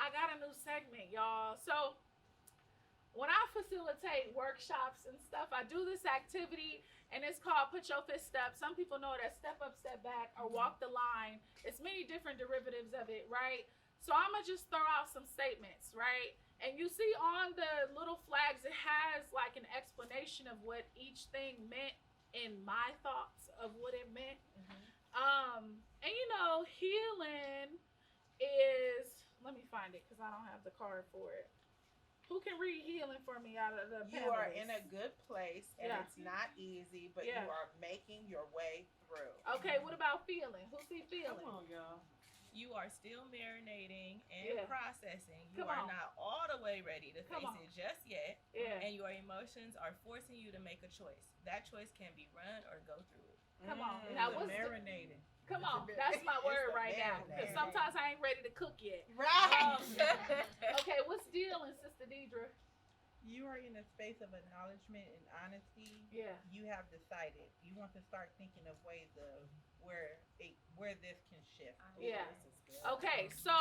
I got a new segment, y'all. So when I facilitate workshops and stuff, I do this activity, and it's called Put Your Fist Up. Some people know it as step up, step back, or walk the line. It's many different derivatives of it, right? So I'm going to just throw out some statements, right? And you see on the little flags, it has like an explanation of what each thing meant in my thoughts of what it meant. And healing is, let me find it, because I don't have the card for it. Who can read healing for me out of the panelists? You are in a good place, and it's not easy, but you are making your way through. Okay, what about feeling? Who see feeling? Come on, y'all. You are still marinating and processing. You Come are on. not all the way ready to Come face on. it just yet. Yeah. And your emotions are forcing you to make a choice. That choice can be run or go through it. Come on. Now, what's Marinating. come on, that's my word right now. Because sometimes I ain't ready to cook yet. Right. Okay, what's dealing, Sister Diedre? You are in a space of acknowledgement and honesty. Yeah. You have decided. You want to start thinking of ways of where this can shift. Yeah. Okay, so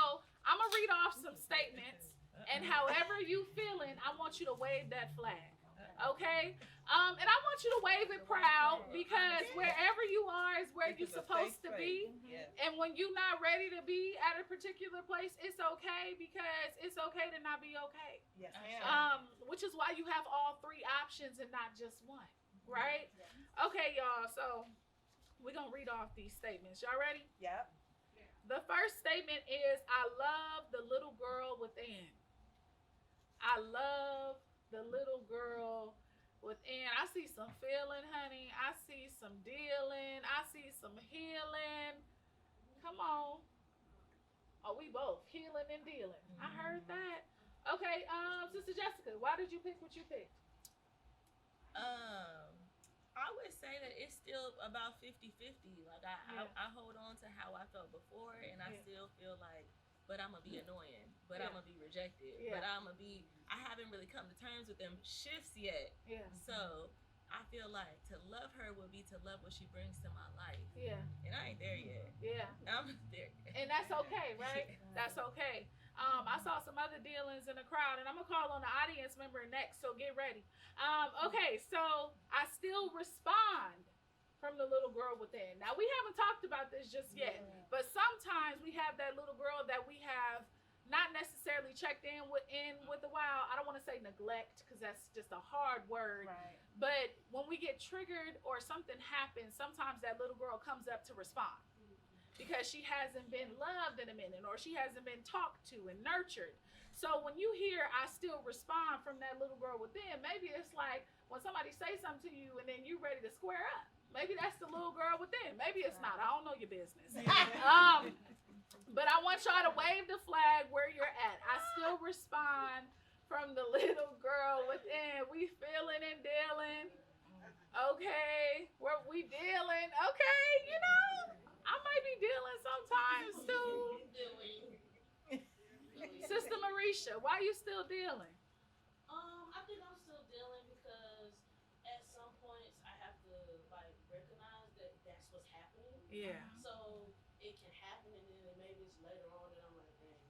I'm gonna read off some statements, and however you feeling, I want you to wave that flag. Okay? And I want you to wave it proud, because wherever you are is where you're supposed to be. And when you're not ready to be at a particular place, it's okay, because it's okay to not be okay. Yes, Which is why you have all three options and not just one, right? Okay, y'all, so we're gonna read off these statements. Y'all ready? Yep. The first statement is, I love the little girl within. I love the little girl within. I see some feeling, honey. I see some dealing. I see some healing. Come on. Oh, we both healing and dealing. I heard that. Okay, Sister Jessica, why did you pick what you picked? I would say that it's still about 50-50. Like I hold on to how I felt before, and I still feel like, but I'm gonna be annoying, but I'm gonna be rejected, but I haven't really come to terms with them shifts yet. Yeah. So I feel like to love her would be to love what she brings to my life. Yeah. And I ain't there yet. Yeah. I'm there. And that's okay, right? That's okay. I saw some other dealings in the crowd, and I'm gonna call on the audience member next, so get ready. Okay, so I still respond from the little girl within. Now, we haven't talked about this just yet, but sometimes we have that little girl that we have not necessarily checked in with a while. I don't want to say neglect, because that's just a hard word. Right. But when we get triggered or something happens, sometimes that little girl comes up to respond, because she hasn't been loved in a minute, or she hasn't been talked to and nurtured. So when you hear I still respond from that little girl within, maybe it's like when somebody say something to you and then you ready to square up. Maybe that's the little girl within. Maybe it's not. I don't know your business. But I want y'all to wave the flag where you're at. I still respond from the little girl within. We feeling and dealing. Okay. We dealing. Okay, you know. I might be dealing sometimes too. Sister Marisha, why you still dealing? I think I'm still dealing because at some points I have to like recognize that that's what's happening. Yeah. So it can happen, and then maybe it's later on that I'm like, dang,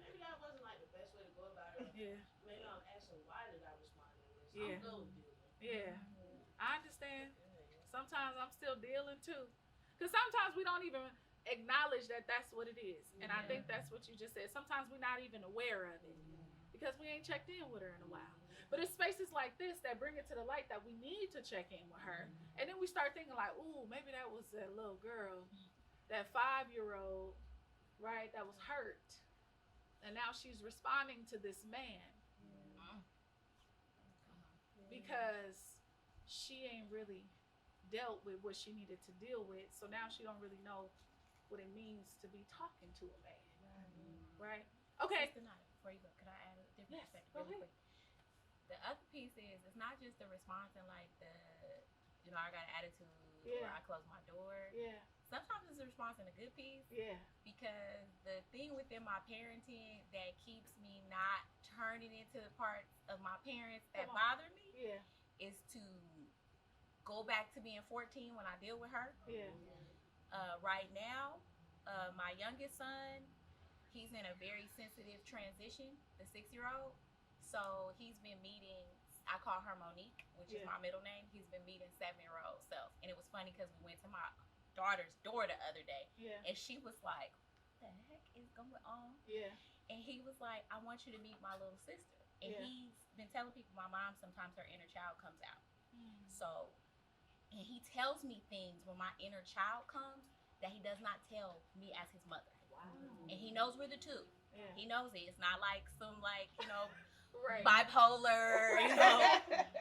maybe that wasn't like the best way to go about it. Yeah. Maybe I'm asking, why did I respond to this? Yeah. I'm good with dealing. Yeah. I understand. Sometimes I'm still dealing too. Because sometimes we don't even acknowledge that that's what it is. And I think that's what you just said. Sometimes we're not even aware of it because we ain't checked in with her in a while. But it's spaces like this that bring it to the light that we need to check in with her. And then we start thinking like, ooh, maybe that was that little girl, that 5-year-old, right, that was hurt. And now she's responding to this man because she ain't really dealt with what she needed to deal with, so now she don't really know what it means to be talking to a man, right? Okay. Before you go, could I add a different Yes, perspective go really ahead. quick? The other piece is, it's not just the response and like the, you know, I got an attitude or I close my door. Yeah. Sometimes it's a response in a good piece. Yeah. Because the thing within my parenting that keeps me not turning into the parts of my parents that bother me is to go back to being 14 when I deal with her. Yeah. Right now, my youngest son, he's in a very sensitive transition, the 6-year-old. So he's been meeting, I call her Monique, which is my middle name. He's been meeting 7-year-old self. And it was funny because we went to my daughter's door the other day. Yeah. And she was like, what the heck is going on? Yeah. And he was like, I want you to meet my little sister. And he's been telling people, my mom, sometimes her inner child comes out. So, and he tells me things when my inner child comes that he does not tell me as his mother. Wow. And he knows we're the two. Yeah. He knows it. It's not like some like, you know, bipolar, you know,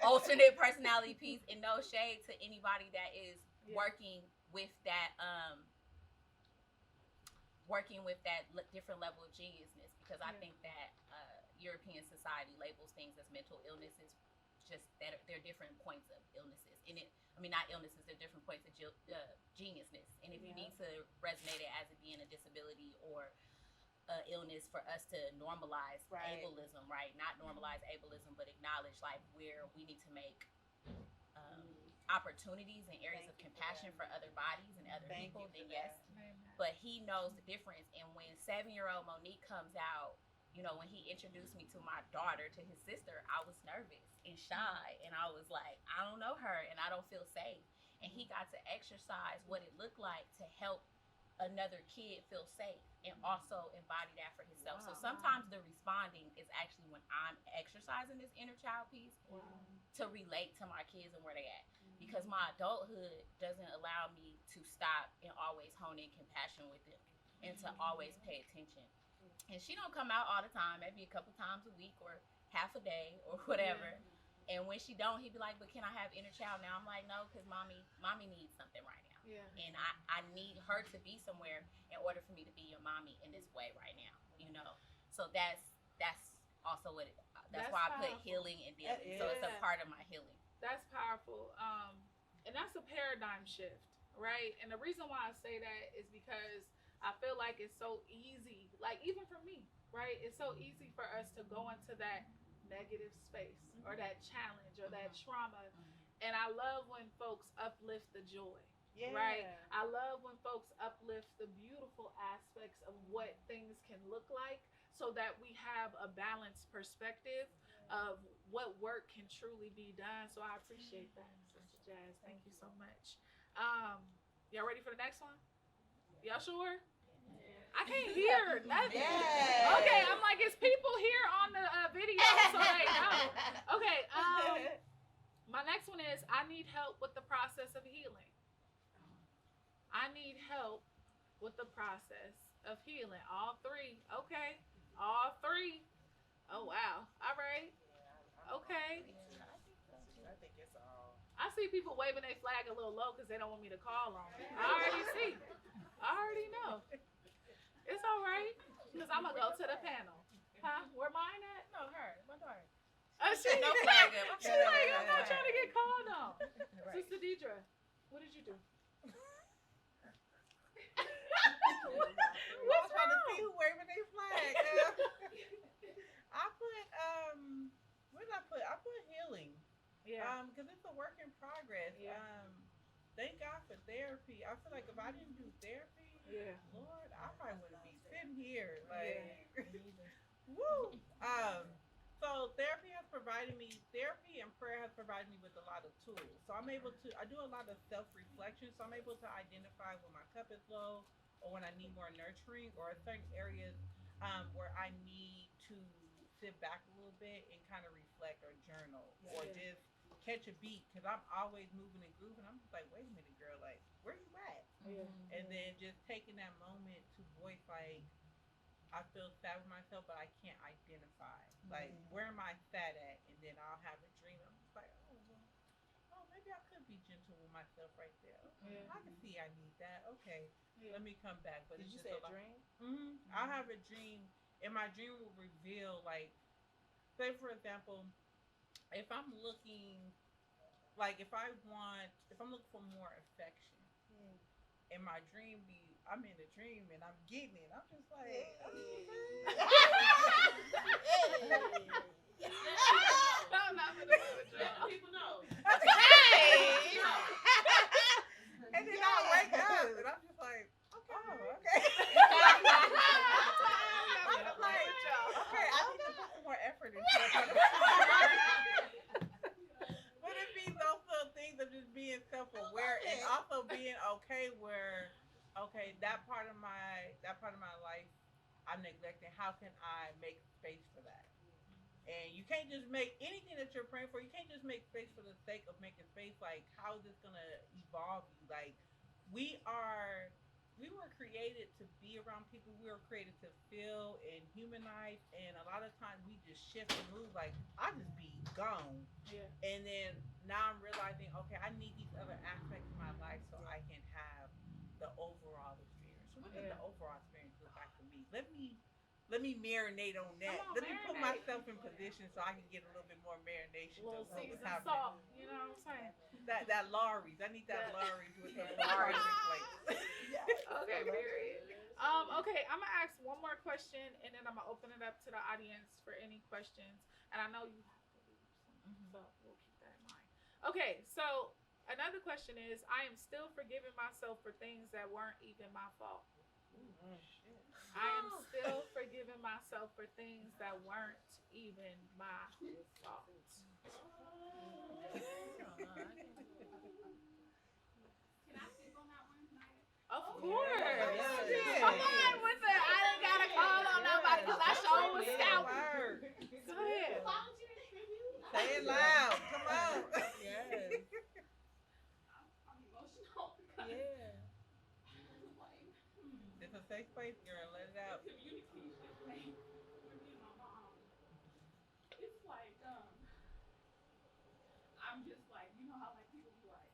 alternate personality piece, and no shade to anybody that is working with that different level of geniusness, because I think that European society labels things as mental illnesses, just that they're different points of illnesses. And not illnesses, they're different points of geniusness. And if you need to resonate it as it being a disability or illness, for us to normalize ableism, right? Not normalize ableism, but acknowledge like where we need to make opportunities and areas of compassion for other bodies and other people, then yes. But he knows the difference. And when 7-year-old Monique comes out, you know, when he introduced me to my daughter, to his sister, I was nervous and shy. And I was like, I don't know her and I don't feel safe. And he got to exercise what it looked like to help another kid feel safe and also embody that for himself. So sometimes the responding is actually when I'm exercising this inner child piece to relate to my kids and where they at. Because because my adulthood doesn't allow me to stop and always hone in compassion with them and to always pay attention. And she don't come out all the time, maybe a couple times a week or half a day or whatever. And when she don't, he'd be like, but can I have inner child now? I'm like, no, because mommy needs something right now. Yeah. And I need her to be somewhere in order for me to be your mommy in this way right now, you know? So that's also what that's why I put powerful. Healing and dealing. So it's a part of my healing. That's powerful. And that's a paradigm shift, right? And the reason why I say that is because I feel like it's so easy, like even for me, right? It's so easy for us to go into that negative space or that challenge or that trauma. And I love when folks uplift the joy. Yeah. Right? I love when folks uplift the beautiful aspects of what things can look like so that we have a balanced perspective of what work can truly be done. So I appreciate that, Sister Jazz. Thank you so much. Y'all ready for the next one? Y'all sure? I can't hear nothing. Yes. Okay, I'm like, it's people here on the video, so they know. Okay, my next one is, I need help with the process of healing. I need help with the process of healing. All three. Okay. All three. Oh, wow. All right. Okay. I think it's all. I see people waving their flag a little low because they don't want me to call on them. I already see. I already know. It's all right because I'm going to go to the panel. Huh? Where mine at? No, her. My daughter. She, No flag up. She's like, I'm not trying to get called on. Right. Sister Diedre, what did you do? What's trying to see who waving their flag? I put what did I put? I put healing. Yeah. Because it's a work in progress. Yeah. Thank God for therapy. I feel like if I didn't do therapy, Yeah. Lord, I probably wouldn't be sitting here. Like, Yeah. woo. So therapy and prayer has provided me with a lot of tools. So I do a lot of self-reflection. So I'm able to identify when my cup is low or when I need more nurturing or certain areas where I need to sit back a little bit and kind of reflect or journal or just catch a beat because I'm always moving and grooving. I'm just like, wait a minute, girl, like, where you at? Yeah. And then just taking that moment to voice, like, I feel sad with myself, but I can't identify. Like, where am I sad at? And then I'll have a dream. I'm just like, maybe I could be gentle with myself right there. Okay, I can see I need that. Okay, let me come back. But Did it's you just say a lot. dream? I'll have a dream, and my dream will reveal, like, say for example, if I'm looking, like, if I'm looking for more affection, and my dream be, I'm in a dream and I'm getting it. I'm just like, I'm not gonna do it. Let people know. and then I wake up and I'm just like, okay. I'm just like, okay, I need to put some more effort into it. But it be those little things of just being self-aware and also being okay where, okay, that part of my life I'm neglecting. How can I make space for that? And you can't just make anything that you're praying for. You can't just make space for the sake of making space. Like, how is this gonna evolve you? Like, we were created to be around people. We were created to feel and humanize. And a lot of times we just shift and move. Like, I just be gone. Yeah. And then now I'm realizing, okay, I need these other aspects of my life so I can have the overall experience. So what does the overall experience look like for me? Let me marinate on that. Let me put myself in position so I can get a little bit more marination. A little of what's seasoned happening. salt, you know what I'm saying? That Lawry's. I need that Lawry's with the Lawry's. place. Okay, period. Okay, I'm gonna ask one more question and then I'm gonna open it up to the audience for any questions. And I know you have to leave, so we'll keep that in mind. Okay, so another question is, I am still forgiving myself for things that weren't even my fault. I am still forgiving myself for things that weren't even my fault. Of course. Yeah. Come on with it. I ain't got to call on nobody because I sure was scouting. Go ahead. Say it loud. Come on. Yes. It's a safe place, girl. Let it out. Communication thing with me and my mom. It's like, I'm just like, you know how like people be like,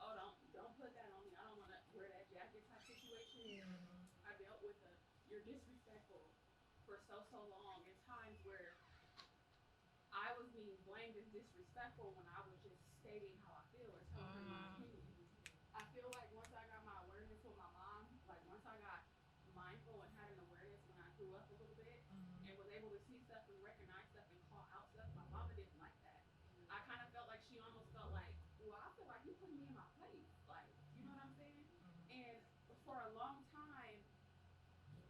oh, don't put that on me. I don't want to wear that jacket type situation. I dealt with you're disrespectful for so long. In times where I was being blamed as disrespectful when I was just stating how I feel or telling her my opinion. I feel like once I got my awareness with my mom, like once I got mindful and had an awareness when I grew up a little bit and was able to see stuff and recognize stuff and call out stuff, my mama didn't like that. I kind of felt like she almost felt like, well, I feel like you putting me in my place. Like, you know what I'm saying? And for a long time,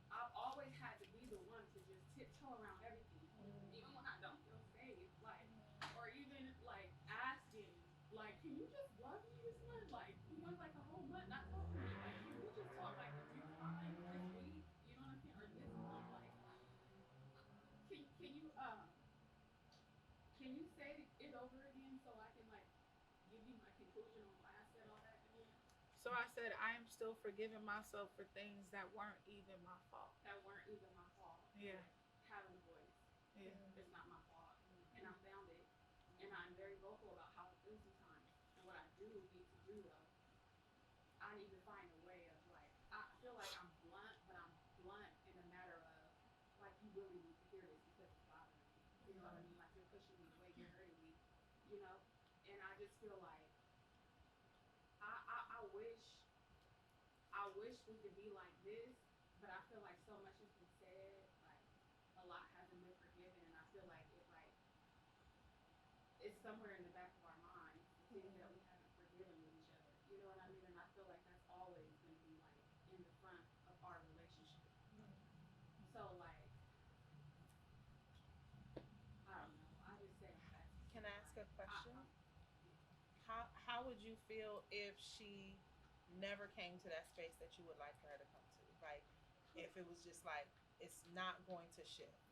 I've always had to be the one to just tiptoe around everything, even when I don't feel safe. Like, or even like asking, like, can you just love me this month? Like, we went like a whole month not talking to me. Like, can we just talk? Like, are you fine this week? You know what I'm saying? Or this month? Like, can you say it over again so I can like give you my conclusion on why I said all that again? So I said I am still forgiving myself for things that weren't even my fault. That weren't even my fault. Yeah. Having a voice. Yeah. It's not my fault. And I found it. And I'm very vocal about how I feel sometimes. And what I do need to do though, I need to find a way of like, I feel like I'm blunt, but I'm blunt in a matter of like, you really need to hear this because it's bothering me. You know what I mean? Like you're pushing me away, you're hurting me, you know? And I just feel like I wish we could be like this, but I feel like so much has been said, like a lot hasn't been forgiven, and I feel like it's somewhere in the back of our minds, the things that we haven't forgiven with each other. You know what I mean? And I feel like that's always gonna be like in the front of our relationship. So like I don't know. I just say that. Can I ask a question? How would you feel if she never came to that space that you would like for her to come to? Like, if it was just like, it's not going to shift.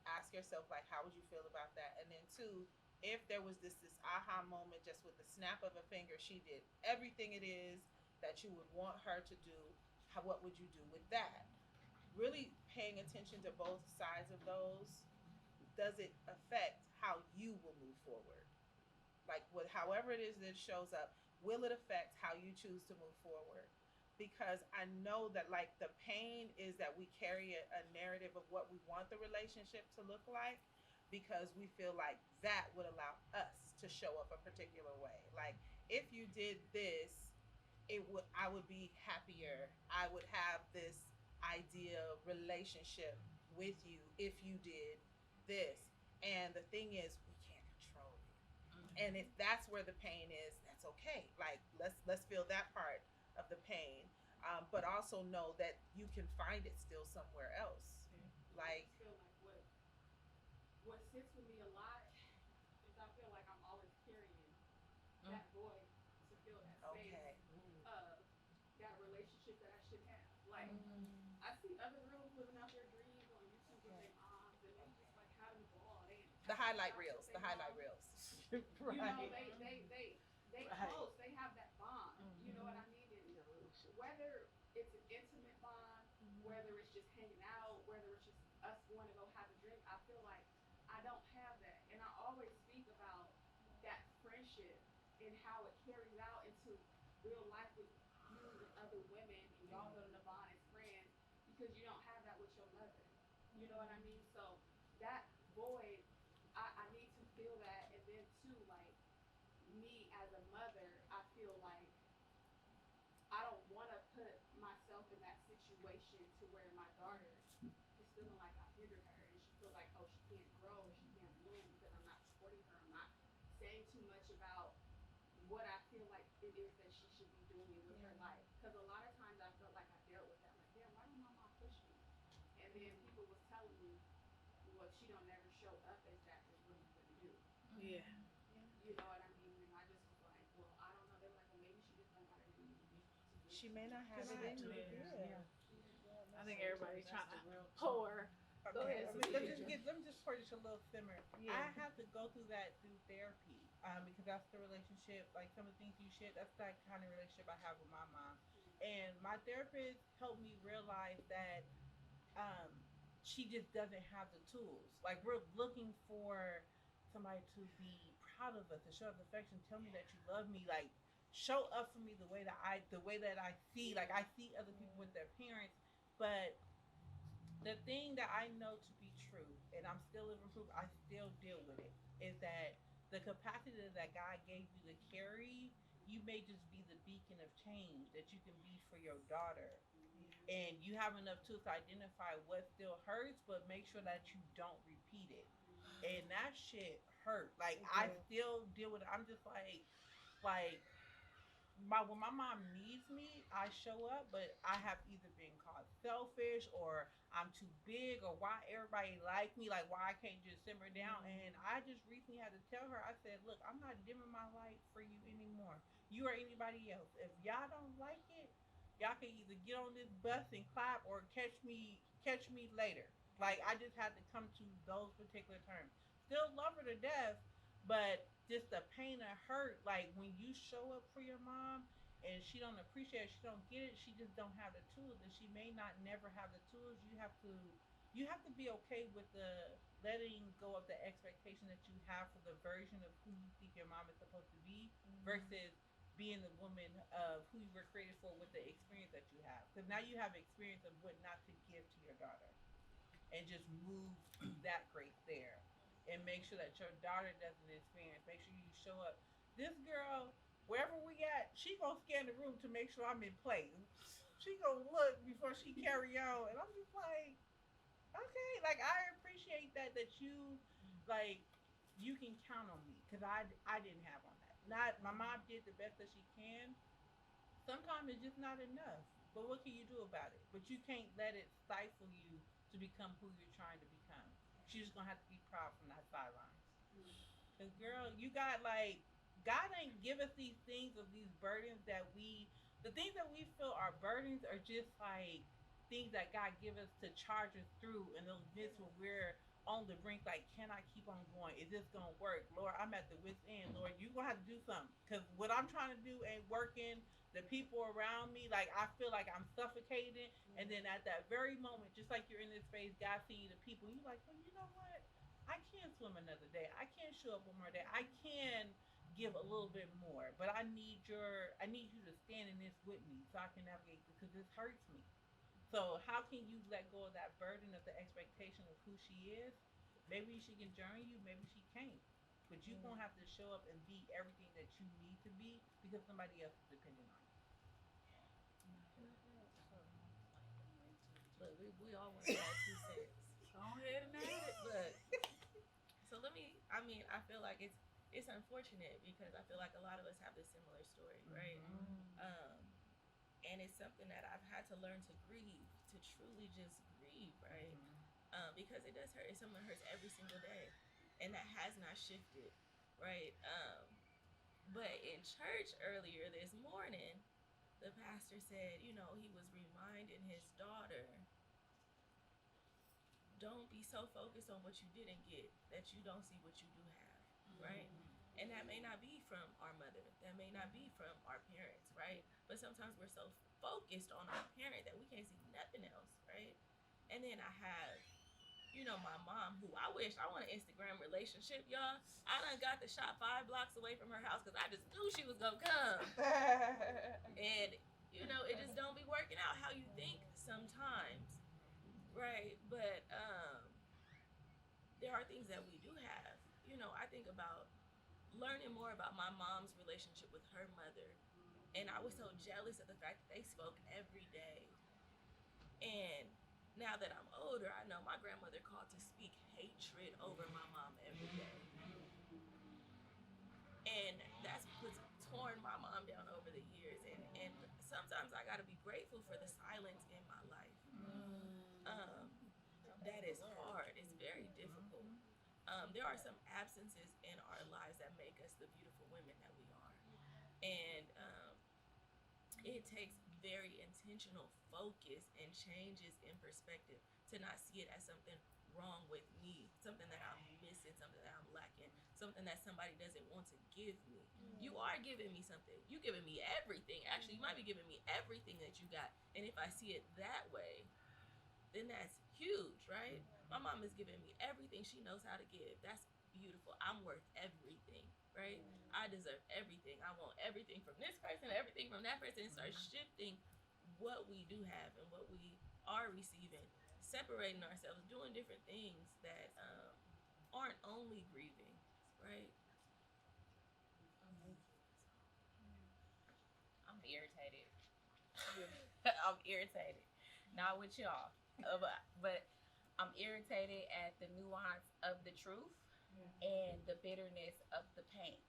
Ask yourself, like, how would you feel about that? And then two, if there was this aha moment just with the snap of a finger, she did everything it is that you would want her to do, what would you do with that? Really paying attention to both sides of those. Does it affect how you will move forward? Like, however it is that it shows up, will it affect how you choose to move forward? Because I know that like the pain is that we carry a narrative of what we want the relationship to look like, because we feel like that would allow us to show up a particular way. Like, if you did this, I would be happier. I would have this ideal relationship with you if you did this. And the thing is, we can't control it. And if that's where the pain is, that's okay. Like, let's feel that part of the pain, but also know that you can find it still somewhere else. Like, I feel like what sits with me a lot is I feel like I'm always carrying that void to fill that space of that relationship that I should have. Like, I see other girls living out their dreams on YouTube with their moms, and they just like having a ball. The highlight reels. Right. You know, they close. They have that bond. You know what I mean? And whether it's an intimate bond, whether it's just hanging out, whether it's just us going to go have a drink, I feel like I don't have that. And I always speak about that friendship and how it carries out into real life with you and other women, and y'all building a bond as friends, because you don't have that with your mother. You know what I mean? So that void, I need to feel that. And then too, like, me as a mother, I feel like I don't want to put myself in that situation to where my daughter is feeling like I hindered her, and she feels like, oh, she can't grow, she can't bloom because I'm not supporting her. I'm not saying too much about what I feel like it is that she should be doing with her life. Because a lot of times I felt like I dealt with that, like, damn, why don't my mom push me? And then people was telling me, well, she don't never show up as that, then what are you gonna do? Yeah. You know what I mean? And I just was like, well, I don't know. They were like, well, maybe she just don't got it in you. she may not have it in you. Yeah. I think everybody's trying to pour. Go ahead, Let me just pour just a little simmer. Yeah. I have to go through that through therapy, because that's the relationship. Like some of the things you shared, that's that kind of relationship I have with my mom. And my therapist helped me realize that um, she just doesn't have the tools. Like we're looking for somebody to be proud of us, to show us affection, tell me that you love me, like show up for me the way that I see. Like I see other people with their parents, but the thing that I know to be true, and I'm still living proof, I still deal with it, is that the capacity that God gave you to carry, you may just be the beacon of change that you can be for your daughter. And you have enough tools to identify what still hurts, but make sure that you don't repeat it. And that shit hurt. Like I still deal with it. I'm just like when my mom needs me, I show up, but I have either been called selfish or I'm too big or why everybody like me, like why I can't just simmer down. And I just recently had to tell her, I said, look, I'm not dimming my light for you anymore. You or anybody else. If y'all don't like it, y'all can either get on this bus and clap or catch me later. Like I just had to come to those particular terms. Still love her to death, but just the pain and hurt, like when you show up for your mom and she don't appreciate it, she don't get it, she just don't have the tools, and she may not never have the tools. You have to be okay with the letting go of the expectation that you have for the version of who you think your mom is supposed to be versus being the woman of who you were created for with the experience that you have. Because now you have experience of what not to give to your daughter and just move through that grace there and make sure that your daughter doesn't experience. Make sure you show up. This girl, wherever we at, she gonna scan the room to make sure I'm in place. She gonna look before she carry on, and I'm just like, okay, like I appreciate that you like you can count on me because I didn't have on that. Not my mom did the best that she can. Sometimes it's just not enough. But what can you do about it? But you can't let it stifle you to become who you're trying to become. She's just gonna have to be proud from that sidelines. Cause girl, you got like God ain't give us these things of these burdens the things that we feel are burdens are just like things that God give us to charge us through in those midst when we're on the brink, like, can I keep on going? Is this gonna work? Lord, I'm at the wit's end. Lord, you gonna have to do something. Cause what I'm trying to do ain't working. The people around me, like I feel like I'm suffocating. And then at that very moment, just like you're in this phase, God sees you the people, you're like, well, you know what? I can swim another day. I can show up one more day. I can give a little bit more. But I need you to stand in this with me so I can navigate because this hurts me. So how can you let go of that burden of the expectation of who she is? Maybe she can join you, maybe she can't. But you're gonna have to show up and be everything that you need to be because somebody else is depending on you. Look, we all want to add 2 cents. Go ahead and add it. Look, so I mean, I feel like it's unfortunate because I feel like a lot of us have this similar story, right? And it's something that I've had to learn to grieve, to truly just grieve, right? Because it does hurt. It's something that hurts every single day, and that has not shifted, right? But in church earlier this morning, the pastor said, he was reminding his daughter, don't be so focused on what you didn't get that you don't see what you do have, right? And that may not be from our mother. That may not be from our parents, right? But sometimes we're so focused on our parent that we can't see nothing else, right? And then I have, my mom, who I want an Instagram relationship, y'all. I done got the shop 5 blocks away from her house because I just knew she was going to come. And, it just don't be working out how you think sometimes, right? But there are things that we do have. I think about learning more about my mom's relationship with her mother. And I was so jealous of the fact that they spoke every day. And now that I'm older, I know my grandmother called to speak hatred over my mom every day. And that's what's torn my mom down over the years. And sometimes I gotta be grateful for the silence in my life. That is hard. It's very difficult. There are some absences in our lives that make us the beautiful women that we are. And it takes very intentional focus and changes in perspective to not see it as something wrong with me, something that I'm missing, something that I'm lacking, something that somebody doesn't want to give me. You are giving me something. You giving me everything. Actually, you might be giving me everything that you got. And if I see it that way, then that's huge, right? My mom is giving me everything she knows how to give. That's beautiful. I'm worth everything, right? I deserve everything. I want everything from this person, everything from that person, and start shifting what we do have and what we are receiving, separating ourselves, doing different things that aren't only grieving, right? I'm irritated. I'm irritated. Not with y'all, but I'm irritated at the nuance of the truth and the bitterness of the pain.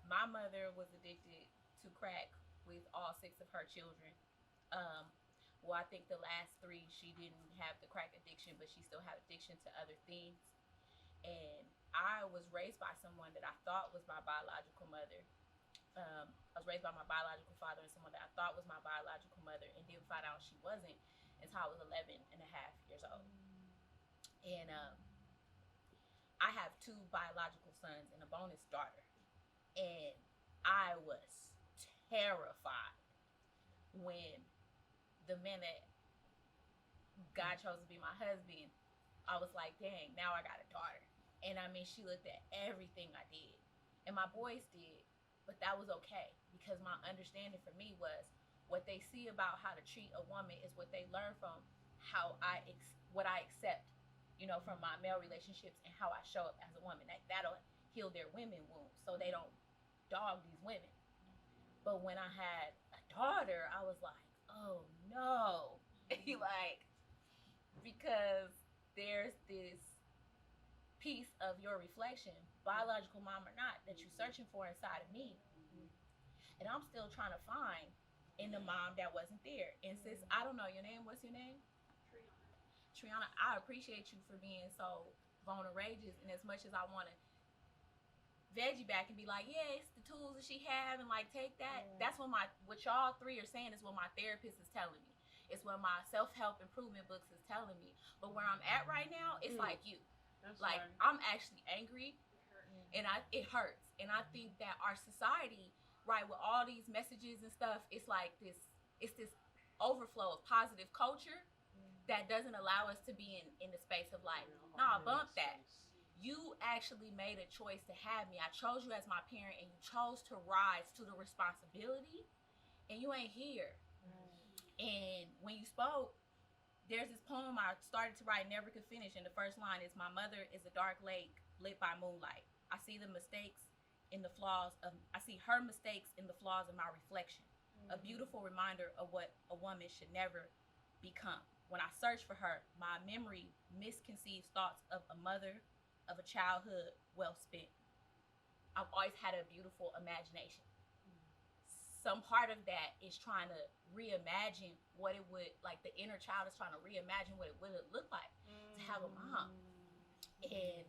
My mother was addicted to crack with all 6 of her children. Well, I think the last 3, she didn't have the crack addiction, but she still had addiction to other things. And I was raised by someone that I thought was my biological mother. I was raised by my biological father and someone that I thought was my biological mother, and didn't find out she wasn't until I was 11 and a half years old. And I have 2 biological sons and a bonus daughter. And I was terrified when the minute God chose to be my husband, I was like, dang, now I got a daughter. And I mean, she looked at everything I did. And my boys did. But that was okay, because my understanding for me was what they see about how to treat a woman is what they learn from what I accept, from my male relationships and how I show up as a woman. That'll heal their women wounds so they don't dog these women. But when I had a daughter, I was like, oh no. Because there's this piece of your reflection, biological mom or not, that you're searching for inside of me. And I'm still trying to find in the mom that wasn't there. And sis, I don't know your name. What's your name? Triana. I appreciate you for being so vulnerageous. And as much as I want to veggie back and be like, yeah, it's the tools that she have, and take that. That's what y'all 3 are saying is what my therapist is telling me. It's what my self-help improvement books is telling me. But where I'm at right now, it's like you. That's right. I'm actually angry, and it hurts. And I think that our society, right, with all these messages and stuff, it's like this overflow of positive culture that doesn't allow us to be in the space of nah, bump that. You actually made a choice to have me. I chose you as my parent, and you chose to rise to the responsibility, and you ain't here. And when you spoke, there's this poem I started to write, never could finish, and the first line is, my mother is a dark lake lit by moonlight. I see her mistakes in the flaws of my reflection. A beautiful reminder of what a woman should never become. When I search for her, my memory misconceived thoughts of a mother, of a childhood well spent. I've always had a beautiful imagination. Some part of that is trying to reimagine what it would, the inner child is trying to reimagine what it would look like to have a mom. And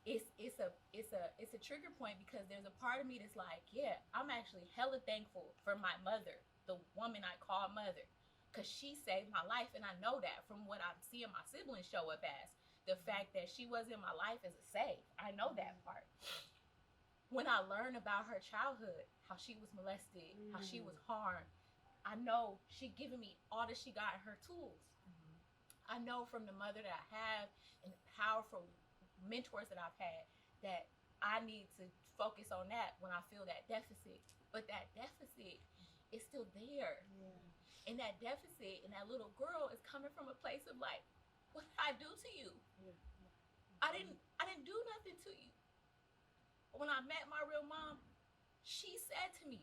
it's a trigger point, because there's a part of me that's like, yeah, I'm actually hella thankful for my mother, the woman I call mother, because she saved my life. And I know that from what I'm seeing my siblings show up as. The fact that she was in my life as a save. I know that part. When I learn about her childhood, how she was molested, how she was harmed, I know she giving me all that she got in her tools. I know from the mother that I have and the powerful mentors that I've had that I need to focus on that when I feel that deficit. But that deficit is still there. And that deficit and that little girl is coming from a place of what did I do to you? I didn't do nothing to you. When I met my real mom, she said to me,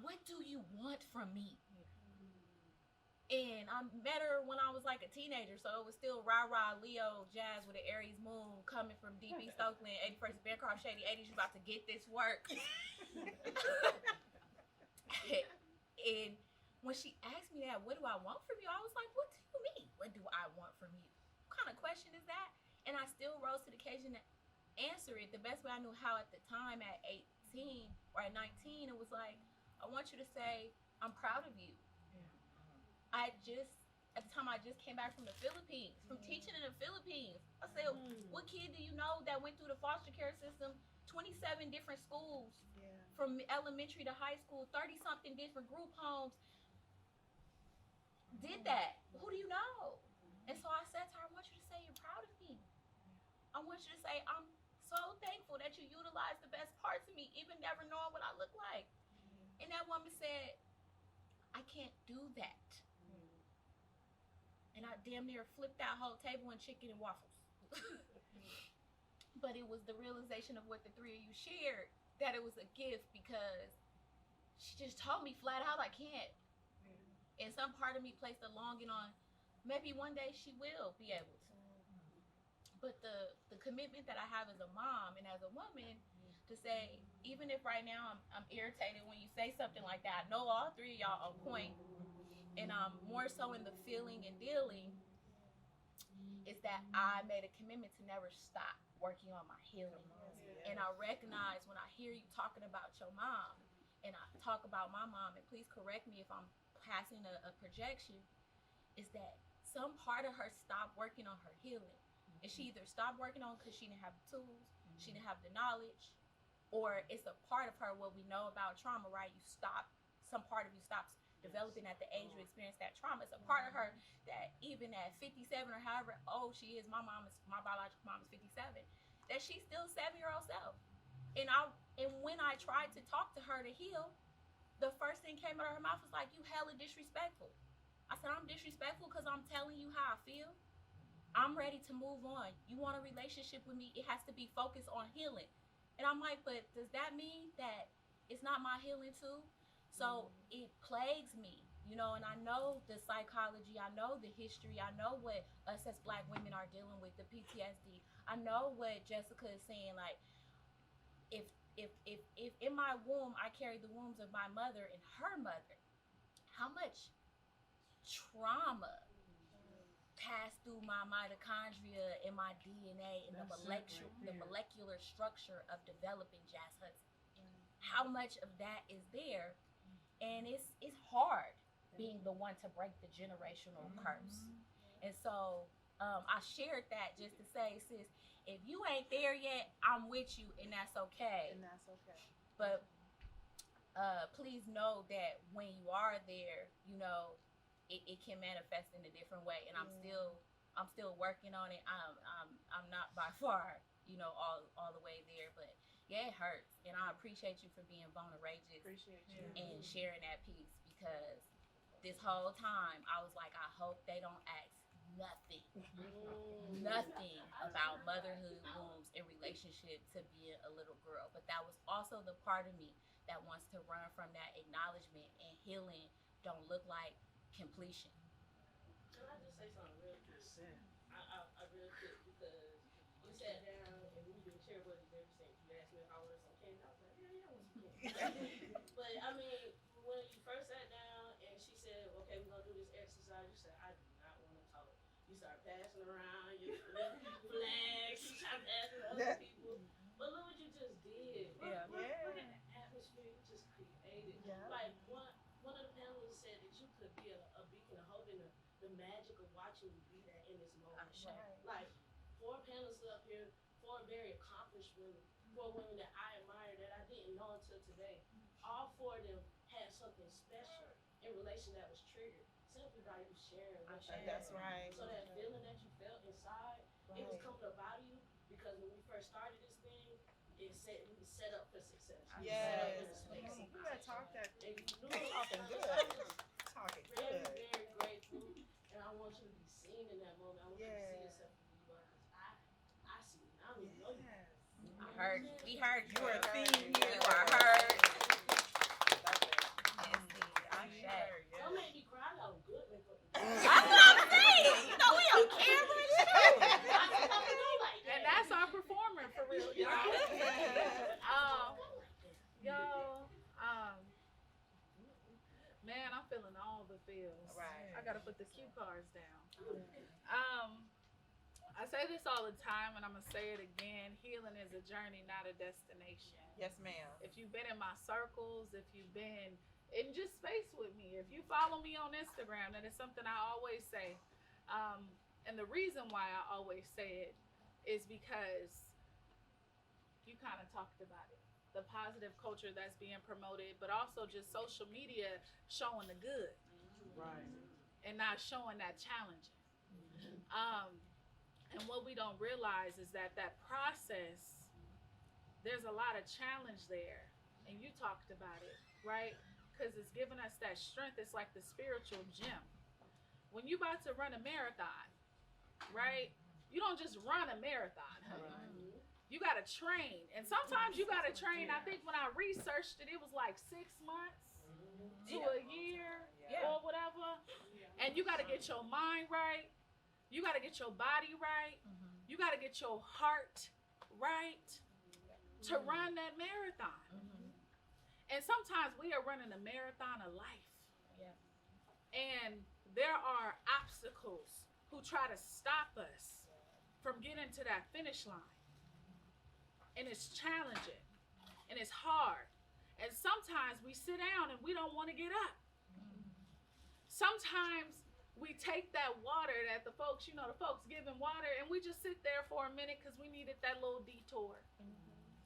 what do you want from me? And I met her when I was a teenager, so it was still rah-rah Leo jazz with an Aries moon coming from Deep East Oakland, 81st Bancroft, Shady 80s, you about to get this work. And when she asked me that, what do I want from you? I was like, what do you mean? What do I want from you? What kind of question is that? And I still rose to the occasion to answer it the best way I knew how at the time at 18 or at 19. It was I want you to say, I'm proud of you. I just at the time I just came back from the Philippines, from teaching in the Philippines. I said, what kid do you know that went through the foster care system, 27 different schools, from elementary to high school, 30-something different group homes, did that? Who do you know? And so I said to her, I want you to say you're proud of me. I want you to say, I'm so thankful that you utilized the best parts of me, even never knowing what I look like. And that woman said, I can't do that. And I damn near flipped that whole table and chicken and waffles. But it was the realization of what the three of you shared, that it was a gift, because she just told me flat out, I can't. And some part of me placed a longing on, maybe one day she will be able to. But the commitment that I have as a mom and as a woman, to say, even if right now I'm irritated when you say something like that, I know all three of y'all on point, and I'm more so in the feeling and dealing, is that I made a commitment to never stop working on my healing. And I recognize when I hear you talking about your mom, and I talk about my mom, and please correct me if I'm passing a projection, is that some part of her stopped working on her healing. And she either stopped working on because she didn't have the tools, she didn't have the knowledge, or it's a part of her, what we know about trauma, right? Some part of you stops developing at the age you experience that trauma. It's a part of her that even at 57 or however old she is, my biological mom is 57, that she's still a 7-year-old self. And when I tried to talk to her to heal, the first thing came out of her mouth was like, you hella disrespectful. I said, I'm disrespectful because I'm telling you how I feel. I'm ready to move on. You want a relationship with me, it has to be focused on healing. And I'm like, but does that mean that it's not my healing too? So it plagues me, and I know the psychology, I know the history, I know what us as Black women are dealing with, the PTSD. I know what Jessica is saying, like, if in my womb I carry the wombs of my mother and her mother, how much trauma passed through my mitochondria and my DNA and the molecular structure of developing Jazz Hudson. How much of that is there? And it's hard being the one to break the generational curse. And so I shared that just to say, sis, if you ain't there yet, I'm with you, and that's okay. But please know that when you are there, it can manifest in a different way, and I'm still working on it. I'm not by far, all the way there, but yeah, it hurts, and I appreciate you for being vulnerable and sharing that piece, because this whole time I was like, I hope they don't ask nothing about motherhood, wombs, and relationship to being a little girl. But that was also the part of me that wants to run from that acknowledgement, and healing don't look like completion. Can I just say something real quick? I real quick, because you sat down and we've been chair buddies ever since. You asked me if I wanted some candy. I was like, yeah, I want some candy. But I mean, when you first sat down and she said, okay, we're gonna do this exercise, you said, I do not want to talk. You started passing around your flags, you started passing other people. But look what you just did. Look at the atmosphere you just created. Like one of the panelists said that you could be a beacon of hope, and the magic of watching you be that in this moment. Like 4 panelists up here, 4 very accomplished women, 4 women that I admire that I didn't know until today. All 4 of them had something special in relation that was triggered simply by you sharing. That's right. So that feeling that you felt inside, it was coming up out of you, because when we first started this thing, we set up for success. Yes. You better talk that. And you knew Talking good. Talking very, good. very grateful, and I want you to be seen in that moment. I want you to see yourself for who you are, because I see you. I don't even know you. I heard you. We heard you. You are seen. You are heard. Don't make me cry. I was good. That's what I'm saying. We on camera. And that's our performer for real, y'all. Man, I'm feeling all the feels. Right. I gotta put the cue cards down. I say this all the time, and I'm gonna say it again. Healing is a journey, not a destination. Yes, ma'am. If you've been in my circles, if you've been and just space with me. If you follow me on Instagram, that is something I always say. And the reason why I always say it is because you kind of talked about it. The positive culture that's being promoted, but also just social media showing the good. Right. And not showing that challenging. And what we don't realize is that process, there's a lot of challenge there. And you talked about it, right? Because it's giving us that strength. It's like the spiritual gym. When you about to run a marathon, right? You don't just run a marathon, honey. Right. You got to train. And sometimes you got to train. I think when I researched it, it was like 6 months to a year or whatever. And you got to get your mind right. You got to get your body right. You got to get your heart right to run that marathon. And sometimes we are running a marathon of life. Yeah. And there are obstacles who try to stop us from getting to that finish line. And it's challenging. And it's hard. And sometimes we sit down and we don't want to get up. Sometimes we take that water that the folks giving water, and we just sit there for a minute because we needed that little detour.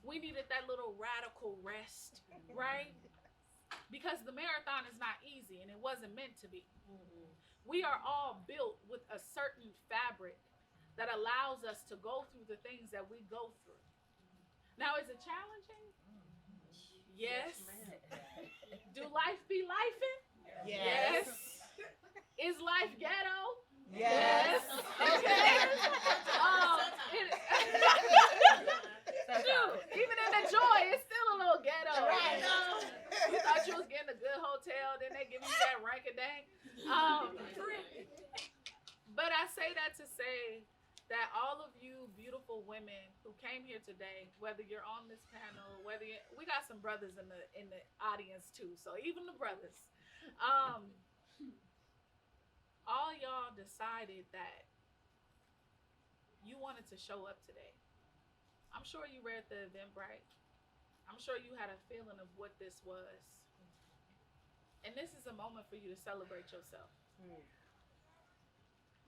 We needed that little radical rest, right? Because the marathon is not easy, and it wasn't meant to be. We are all built with a certain fabric that allows us to go through the things that we go through. Now, is it challenging? Yes. Do life be lifing? Yes. Is life ghetto? Yes. Okay. Shoot, even in the joy, it's still a little ghetto. Right. You know? You thought you was getting a good hotel, then they give you that rank-a-dank. But I say that to say that all of you beautiful women who came here today, whether you're on this panel, we got some brothers in the audience too, so even the brothers, all y'all decided that you wanted to show up today. I'm sure you read the Eventbrite. I'm sure you had a feeling of what this was. And this is a moment for you to celebrate yourself.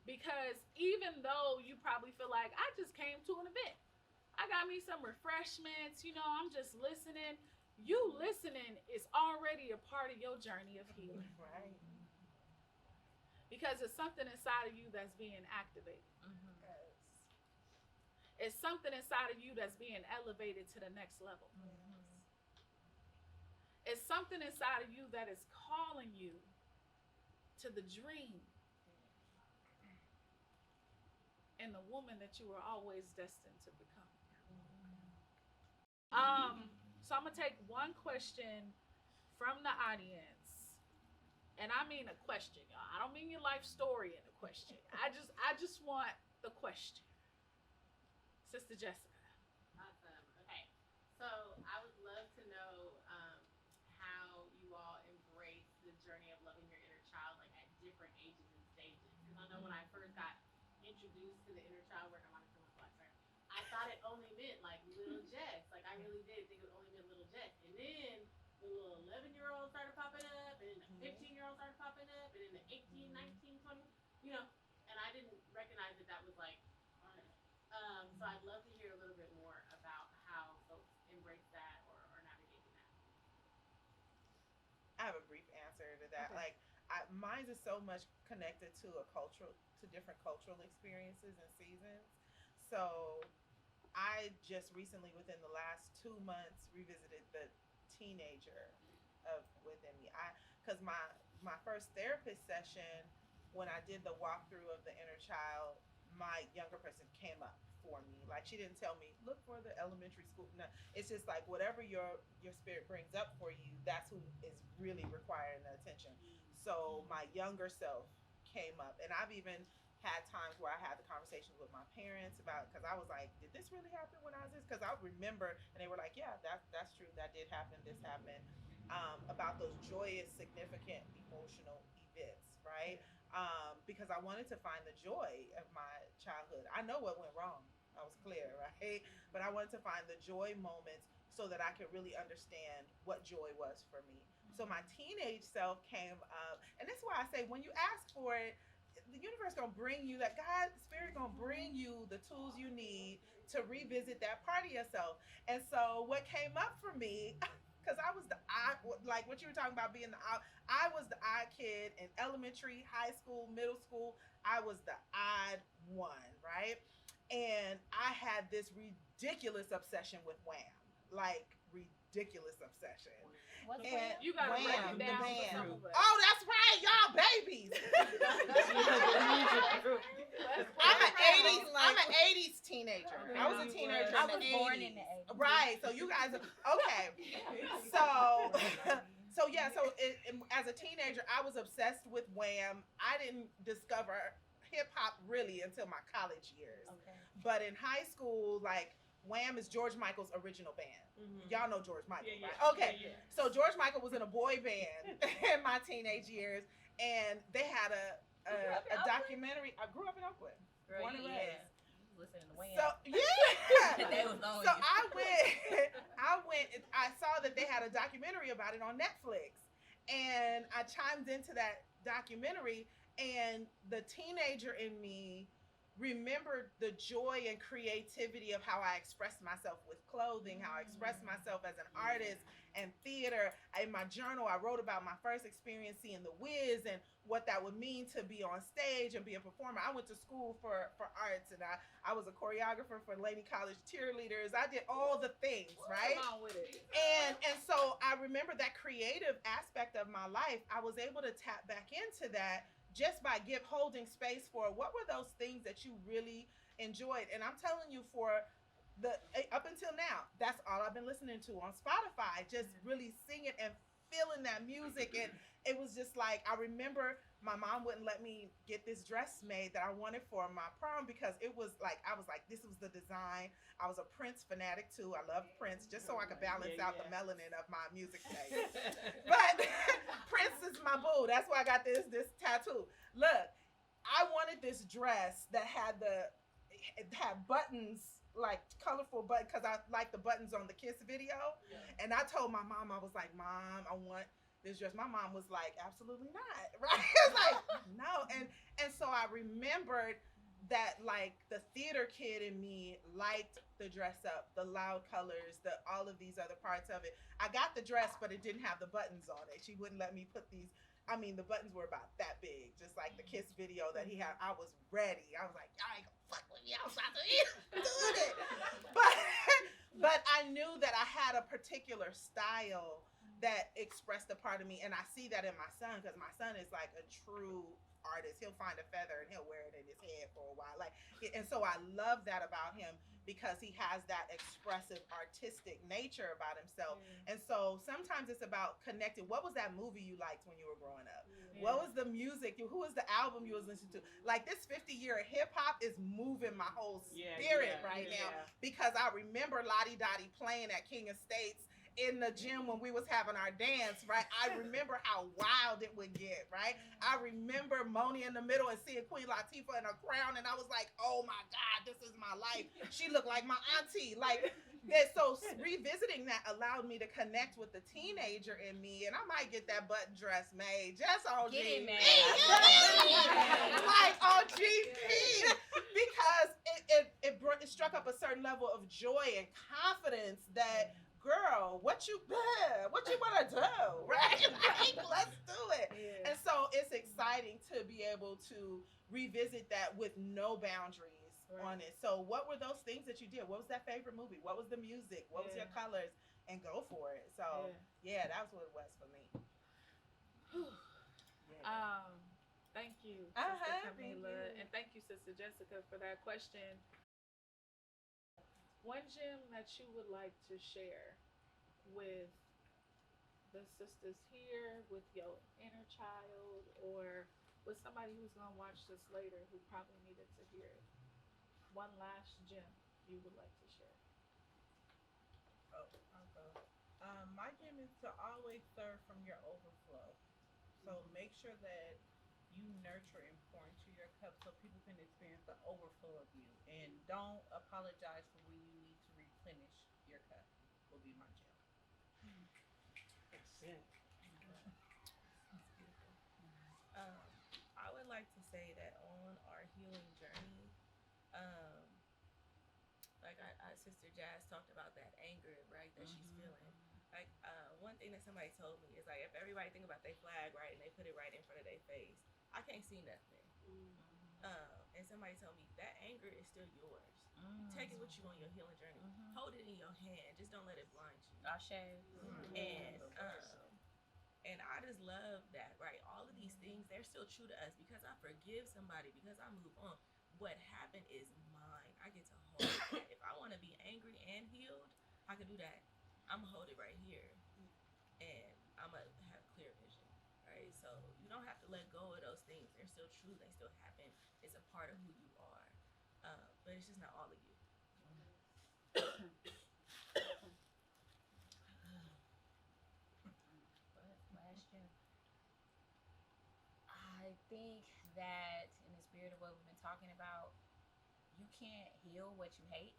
Because even though you probably feel like, I just came to an event, I got me some refreshments, I'm just listening. You listening is already a part of your journey of healing. Right. Because it's something inside of you that's being activated. It's something inside of you that's being elevated to the next level. It's something inside of you that is calling you to the dream and the woman that you were always destined to become. So I'm gonna take one question from the audience, and I mean a question, y'all. I don't mean your life story in a question. I just want the question. Sister Jessica. Awesome. Okay. So I would love to know how you all embrace the journey of loving your inner child, like at different ages and stages. Because I know when I first got introduced to the inner child work, I'm on a flex, right? I thought it only meant like little Jess. Like I really did think it only meant little Jess. And then the little 11-year-old started popping up, and then the 15-year-old started popping up, and then the 18, 19, 20, and I didn't recognize that was like so I'd love to hear a little bit more about how folks embrace that or navigating that. I have a brief answer to that. Okay. Mine is so much connected to different cultural experiences and seasons. So I just recently, within the last 2 months, revisited the teenager within me. Because my first therapist session, when I did the walkthrough of the inner child, my younger person came up for me. Like, she didn't tell me, look for the elementary school. No, it's just like whatever your spirit brings up for you, that's who is really requiring the attention. So my younger self came up, and I've even had times where I had the conversation with my parents about, because I was like, did this really happen when I was this? Because I remember, and they were like, yeah, that's true, that did happen, this happened, about those joyous, significant, emotional events, right? Because I wanted to find the joy of my childhood. I know what went wrong. I was clear, right? But I wanted to find the joy moments so that I could really understand what joy was for me. So my teenage self came up, and that's why I say when you ask for it, the universe gonna bring you that God spirit gonna bring you the tools you need to revisit that part of yourself. And so what came up for me, because I was the odd, like what you were talking about being the odd, I was the odd kid in elementary, high school, middle school. I was the odd one, right? And I had this ridiculous obsession with Wham, like ridiculous obsession. What's And Wham? You gotta break Wham, it the down for band. some of us. Oh, that's right, y'all babies. I'm an 80s teenager. Okay. I was a teenager I in the was 80s. born in the 80s. Right. So you guys okay. So so yeah, so as a teenager, I was obsessed with Wham. I didn't discover hip hop really until my college years. Okay. But in high school, like Wham is George Michael's original band. Y'all know George Michael, right? Okay. So George Michael was in a boy band in my teenage years, and they had a documentary. I grew up in Oakland. Girl, Born and you, raised. listening to Wham. So yeah. They was on So you. I went. I saw that they had a documentary about it on Netflix, and I chimed into that documentary, and the teenager in me remembered the joy and creativity of how I expressed myself with clothing, how I expressed myself as an artist and theater. In my journal, I wrote about my first experience seeing The Wiz and what that would mean to be on stage and be a performer. I went to school for arts, and I was a choreographer for Lady College cheerleaders. I did all the things, right? Come on with it. And so I remember that creative aspect of my life. I was able to tap back into that just by holding space for what were those things that you really enjoyed. And I'm telling you, for the up until now, that's all I've been listening to on Spotify, just really singing and feeling that music. And it was just like, I remember my mom wouldn't let me get this dress made that I wanted for my prom because it was like, I was like, this was the design. I was a Prince fanatic too. I loved Prince just so I could balance out the melanin of my music taste. But Prince is my boo. That's why I got this tattoo. Look, I wanted this dress that had buttons, like colorful buttons, because I like the buttons on the Kiss video. And I told my mom, I was like, Mom, I want this dress. My mom was like, absolutely not, right? It's like, no. And so I remembered that, like, the theater kid in me liked the dress up, the loud colors, all of these other parts of it. I got the dress, but it didn't have the buttons on it. She wouldn't let me put these. I mean, the buttons were about that big, just like the Kiss video that he had. I was ready. I was like, y'all ain't gonna fuck with me. I was about to do it. But I knew that I had a particular style that expressed a part of me, and I see that in my son, because my son is like a true artist. He'll find a feather and he'll wear it in his head for a while, and so I love that about him, because he has that expressive artistic nature about himself. And so sometimes it's about connecting. What was that movie you liked when you were growing up? What was the music? Who was the album you was listening to? Like, this 50-year hip hop is moving my whole spirit right now, because I remember Lottie Dottie playing at King Estates in the gym when we was having our dance, right? I remember how wild it would get, right? I remember Moni in the middle and seeing Queen Latifah in a crown, and I was like, oh my God, this is my life. She looked like my auntie. Like, so revisiting that allowed me to connect with the teenager in me, and I might get that button dress made just on GP. Like on GP, because it struck up a certain level of joy and confidence that, girl, what you wanna do, right? Like, let's do it. And so it's exciting to be able to revisit that with no boundaries on it. So what were those things that you did? What was that favorite movie? What was the music? What was your colors? And go for it. So yeah, that was what it was for me. Thank you, Sister Kamilah, and thank you, Sister Jessica, for that question. One gem that you would like to share with the sisters here, with your inner child, or with somebody who's going to watch this later who probably needed to hear it? One last gem you would like to share. Oh, I'll go. My gem is to always serve from your overflow. So make sure that you nurture and pour into your cup so people can experience the overflow of you. And don't apologize for when you need to replenish your cup, will be my gem. Sister Jazz talked about that anger, right, that she's feeling. Like, one thing that somebody told me is, like, if everybody think about their flag, right, and they put it right in front of their face, I can't see nothing. And somebody told me that anger is still yours. Take it with you on your healing journey. Hold it in your hand. Just don't let it blind you. And I just love that, right? All of these things, they're still true to us because I forgive somebody, because I move on. What happened is mine. I get to hold it. If I want to be angry and healed, I can do that. I'm going to hold it right here. And I'm going to have clear vision, right? So you don't have to let go of those things. They're still true. They still happen. It's a part of who you are. But it's just not all of you. I think that in the spirit of what we've been talking about, you can't heal what you hate.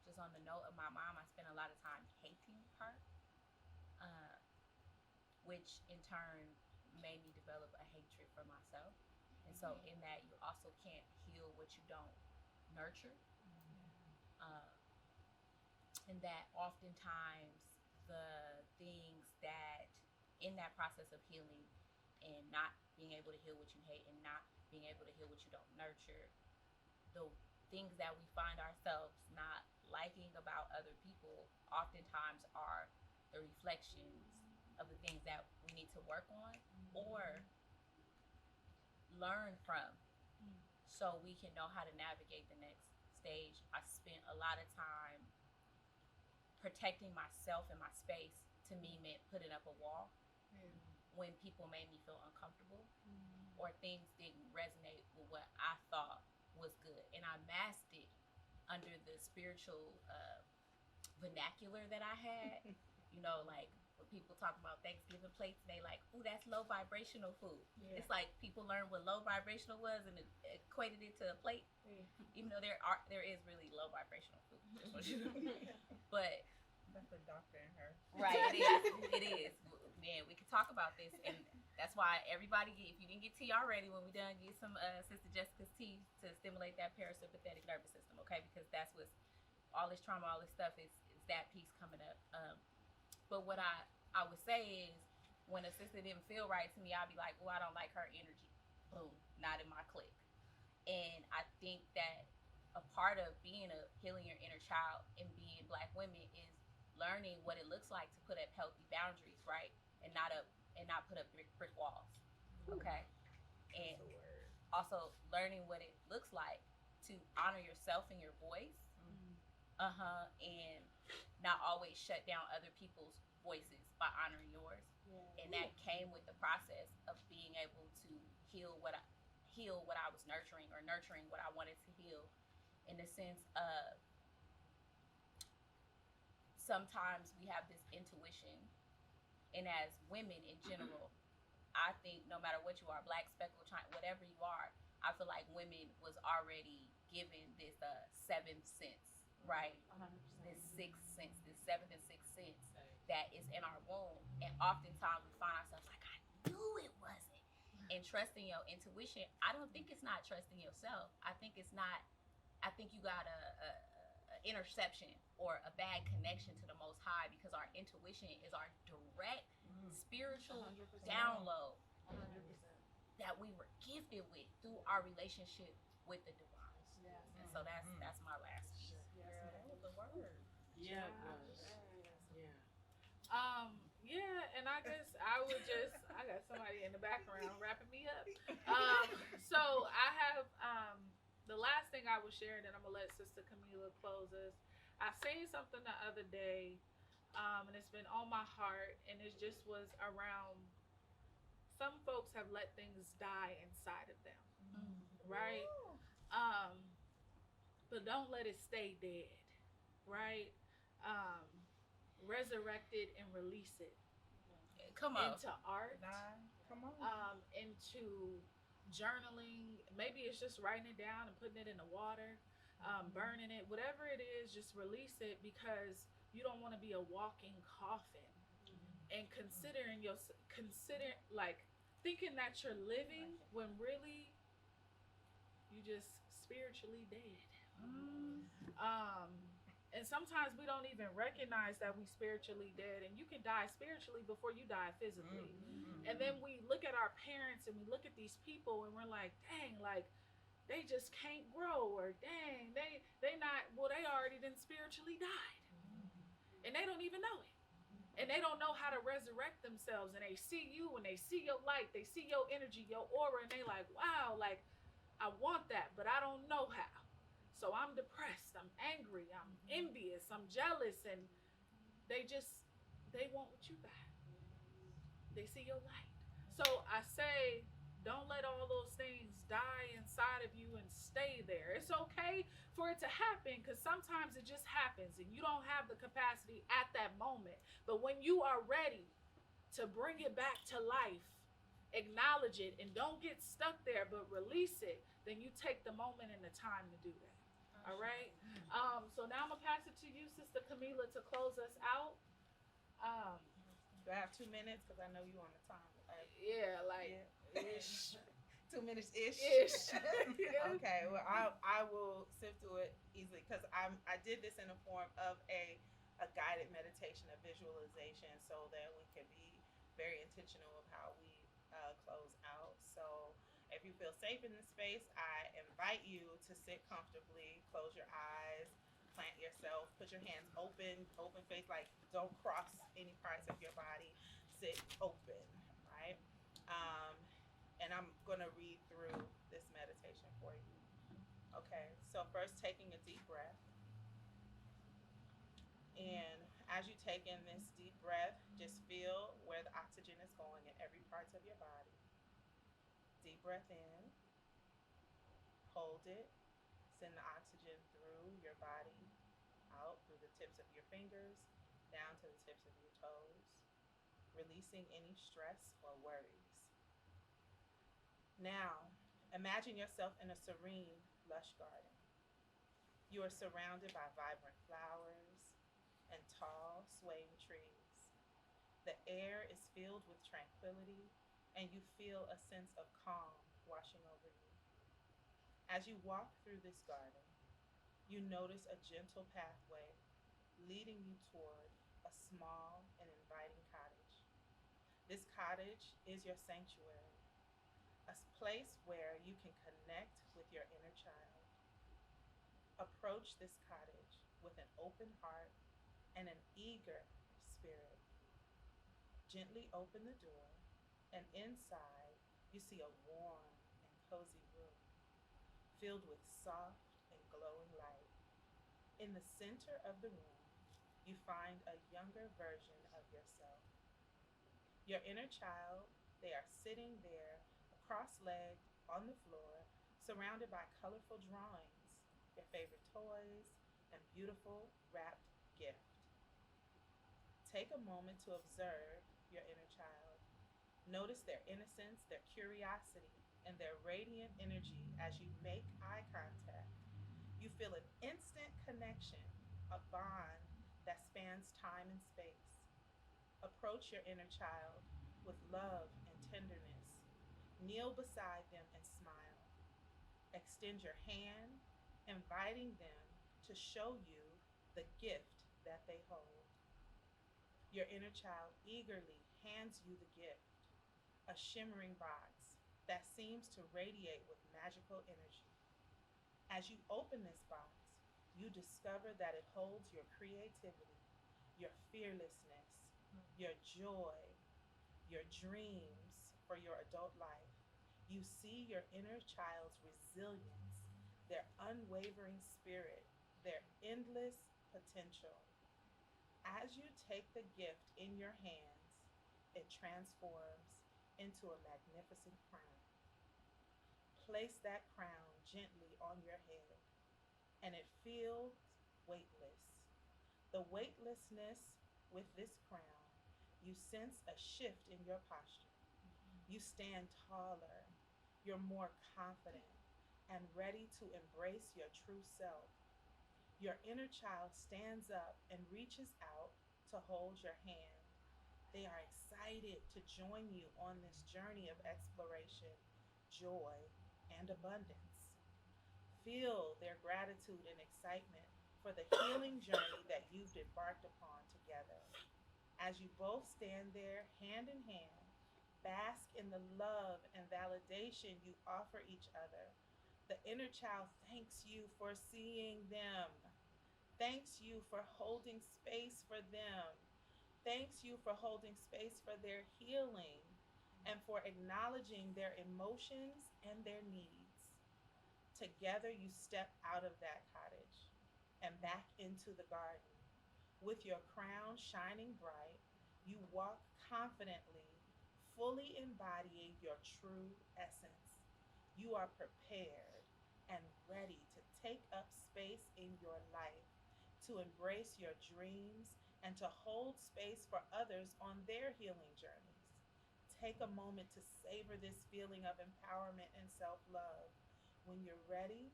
Just on the note of my mom, I spent a lot of time hating her, which in turn made me develop a hatred for myself. And so in that, you also can't heal what you don't nurture. And that oftentimes the things that in that process of healing and not being able to heal what you hate and not being able to heal what you don't nurture, the things that we find ourselves not liking about other people oftentimes are the reflections of the things that we need to work on or learn from so we can know how to navigate the next stage. I spent a lot of time protecting myself and my space. To me meant putting up a wall when people made me feel uncomfortable or things didn't resonate with what I thought was good. And I masked it under the spiritual vernacular that I had. You know, like when people talk about Thanksgiving plates, they like, ooh, that's low vibrational food. It's like people learned what low vibrational was and equated it to a plate. Even though there is really low vibrational food. But That's the doctor in her. right, it is. Man, we could talk about this, and that's why everybody, if you didn't get tea already, when we done, get some Sister Jessica's tea to stimulate that parasympathetic nervous system, okay? Because that's what's, all this trauma, all this stuff is that piece coming up. But what I would say is, when a sister didn't feel right to me, I'd be like, well, I don't like her energy. Boom, not in my clique. And I think that a part of being healing your inner child and being Black women is learning what it looks like to put up healthy boundaries, right? And not put up brick walls, okay? And also learning what it looks like to honor yourself and your voice, and not always shut down other people's voices by honoring yours. And that came with the process of being able to heal what I was nurturing, or nurturing what I wanted to heal, in the sense of sometimes we have this intuition, and as women in general, I think no matter what you are, Black, speckled, China, whatever you are, I feel like women was already given this seventh sense, right? This sixth sense, this seventh and sixth sense that is in our womb. And oftentimes we find ourselves like, I knew it wasn't. And trusting your intuition, I don't think it's not trusting yourself. I think you got a interception or a bad connection to the Most High, because our intuition is our direct spiritual 100%. Download 100%. That we were gifted with through our relationship with the divine. And so that's my last piece. That was the word. Yeah. And I guess I got somebody in the background wrapping me up. So I have the last thing I was sharing, and I'm gonna let Sister Kamilah close us. I seen something the other day, and it's been on my heart, and it just was around, some folks have let things die inside of them, right? But don't let it stay dead, right? Resurrect it and release it. Come on. Into art. Come on. Into journaling. Maybe it's just writing it down and putting it in the water, burning it, whatever it is, just release it, because you don't want to be a walking coffin. And thinking that you're living when really you just spiritually dead. Um, and sometimes we don't even recognize that we spiritually dead, and you can die spiritually before you die physically. And then we look at our parents and we look at these people and we're like, dang, like they just can't grow, or dang, they not, well, they already done spiritually died, and they don't even know it. And they don't know how to resurrect themselves, and they see you and they see your light, they see your energy, your aura, and they like, wow, like I want that, but I don't know how. So I'm depressed, I'm angry, I'm envious, I'm jealous, and they want what you got. They see your light. So I say, don't let all those things die inside of you and stay there. It's okay for it to happen, because sometimes it just happens and you don't have the capacity at that moment. But when you are ready to bring it back to life, acknowledge it, and don't get stuck there, but release it, then you take the moment and the time to do that. All right. So now I'm gonna pass it to you, Sister Kamilah, to close us out. Do I have 2 minutes? Because I know you on the time. Yeah, like yeah. ish. 2 minutes ish. Yeah. Okay. Well, I will sift through it easily, because I did this in the form of a guided meditation, a visualization, so that we can be very intentional of how we close out. So if you feel safe in this space, I invite you to sit comfortably, close your eyes, plant yourself, put your hands open face, like don't cross any parts of your body, sit open, right? And I'm gonna read through this meditation for you. Okay, so first taking a deep breath. And as you take in this deep breath, just feel where the oxygen is going in every part of your body. Deep breath in, hold it, send the oxygen through your body, out through the tips of your fingers, down to the tips of your toes, releasing any stress or worries. Now, imagine yourself in a serene, lush garden. You are surrounded by vibrant flowers and tall, swaying trees. The air is filled with tranquility, and you feel a sense of calm washing over you. As you walk through this garden, you notice a gentle pathway leading you toward a small and inviting cottage. This cottage is your sanctuary, a place where you can connect with your inner child. Approach this cottage with an open heart and an eager spirit. Gently open the door, and inside you see a warm and cozy room filled with soft and glowing light. In the center of the room, you find a younger version of yourself. Your inner child, they are sitting there, cross-legged on the floor, surrounded by colorful drawings, your favorite toys, and beautiful wrapped gift. Take a moment to observe your inner child. Notice their innocence, their curiosity, and their radiant energy as you make eye contact. You feel an instant connection, a bond that spans time and space. Approach your inner child with love and tenderness. Kneel beside them and smile. Extend your hand, inviting them to show you the gift that they hold. Your inner child eagerly hands you the gift, a shimmering box that seems to radiate with magical energy. As you open this box, you discover that it holds your creativity, your fearlessness, your joy, your dreams for your adult life. You see your inner child's resilience, their unwavering spirit, their endless potential. As you take the gift in your hands, it transforms into a magnificent crown. Place that crown gently on your head, and it feels weightless. The weightlessness with this crown, you sense a shift in your posture. You stand taller, you're more confident, and ready to embrace your true self. Your inner child stands up and reaches out to hold your hand. They are excited to join you on this journey of exploration, joy, and abundance. feel their gratitude and excitement for the healing journey that you've embarked upon together. As you both stand there hand in hand, bask in the love and validation you offer each other. The inner child thanks you for seeing them, thanks you for holding space for them, thanks you for holding space for their healing, and for acknowledging their emotions and their needs. Together, you step out of that cottage and back into the garden. With your crown shining bright, you walk confidently, fully embodying your true essence. You are prepared and ready to take up space in your life, to embrace your dreams, and to hold space for others on their healing journeys. Take a moment to savor this feeling of empowerment and self love. When you're ready,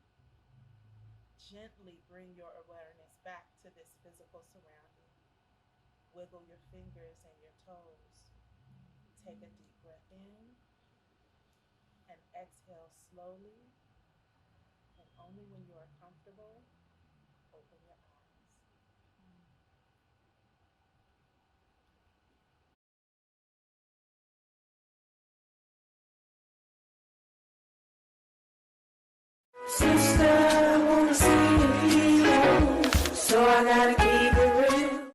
gently bring your awareness back to this physical surrounding. Wiggle your fingers and your toes. Take a deep breath in and exhale slowly. And only when you are comfortable, open your eyes. Sister, I wanna see you heal. So I gotta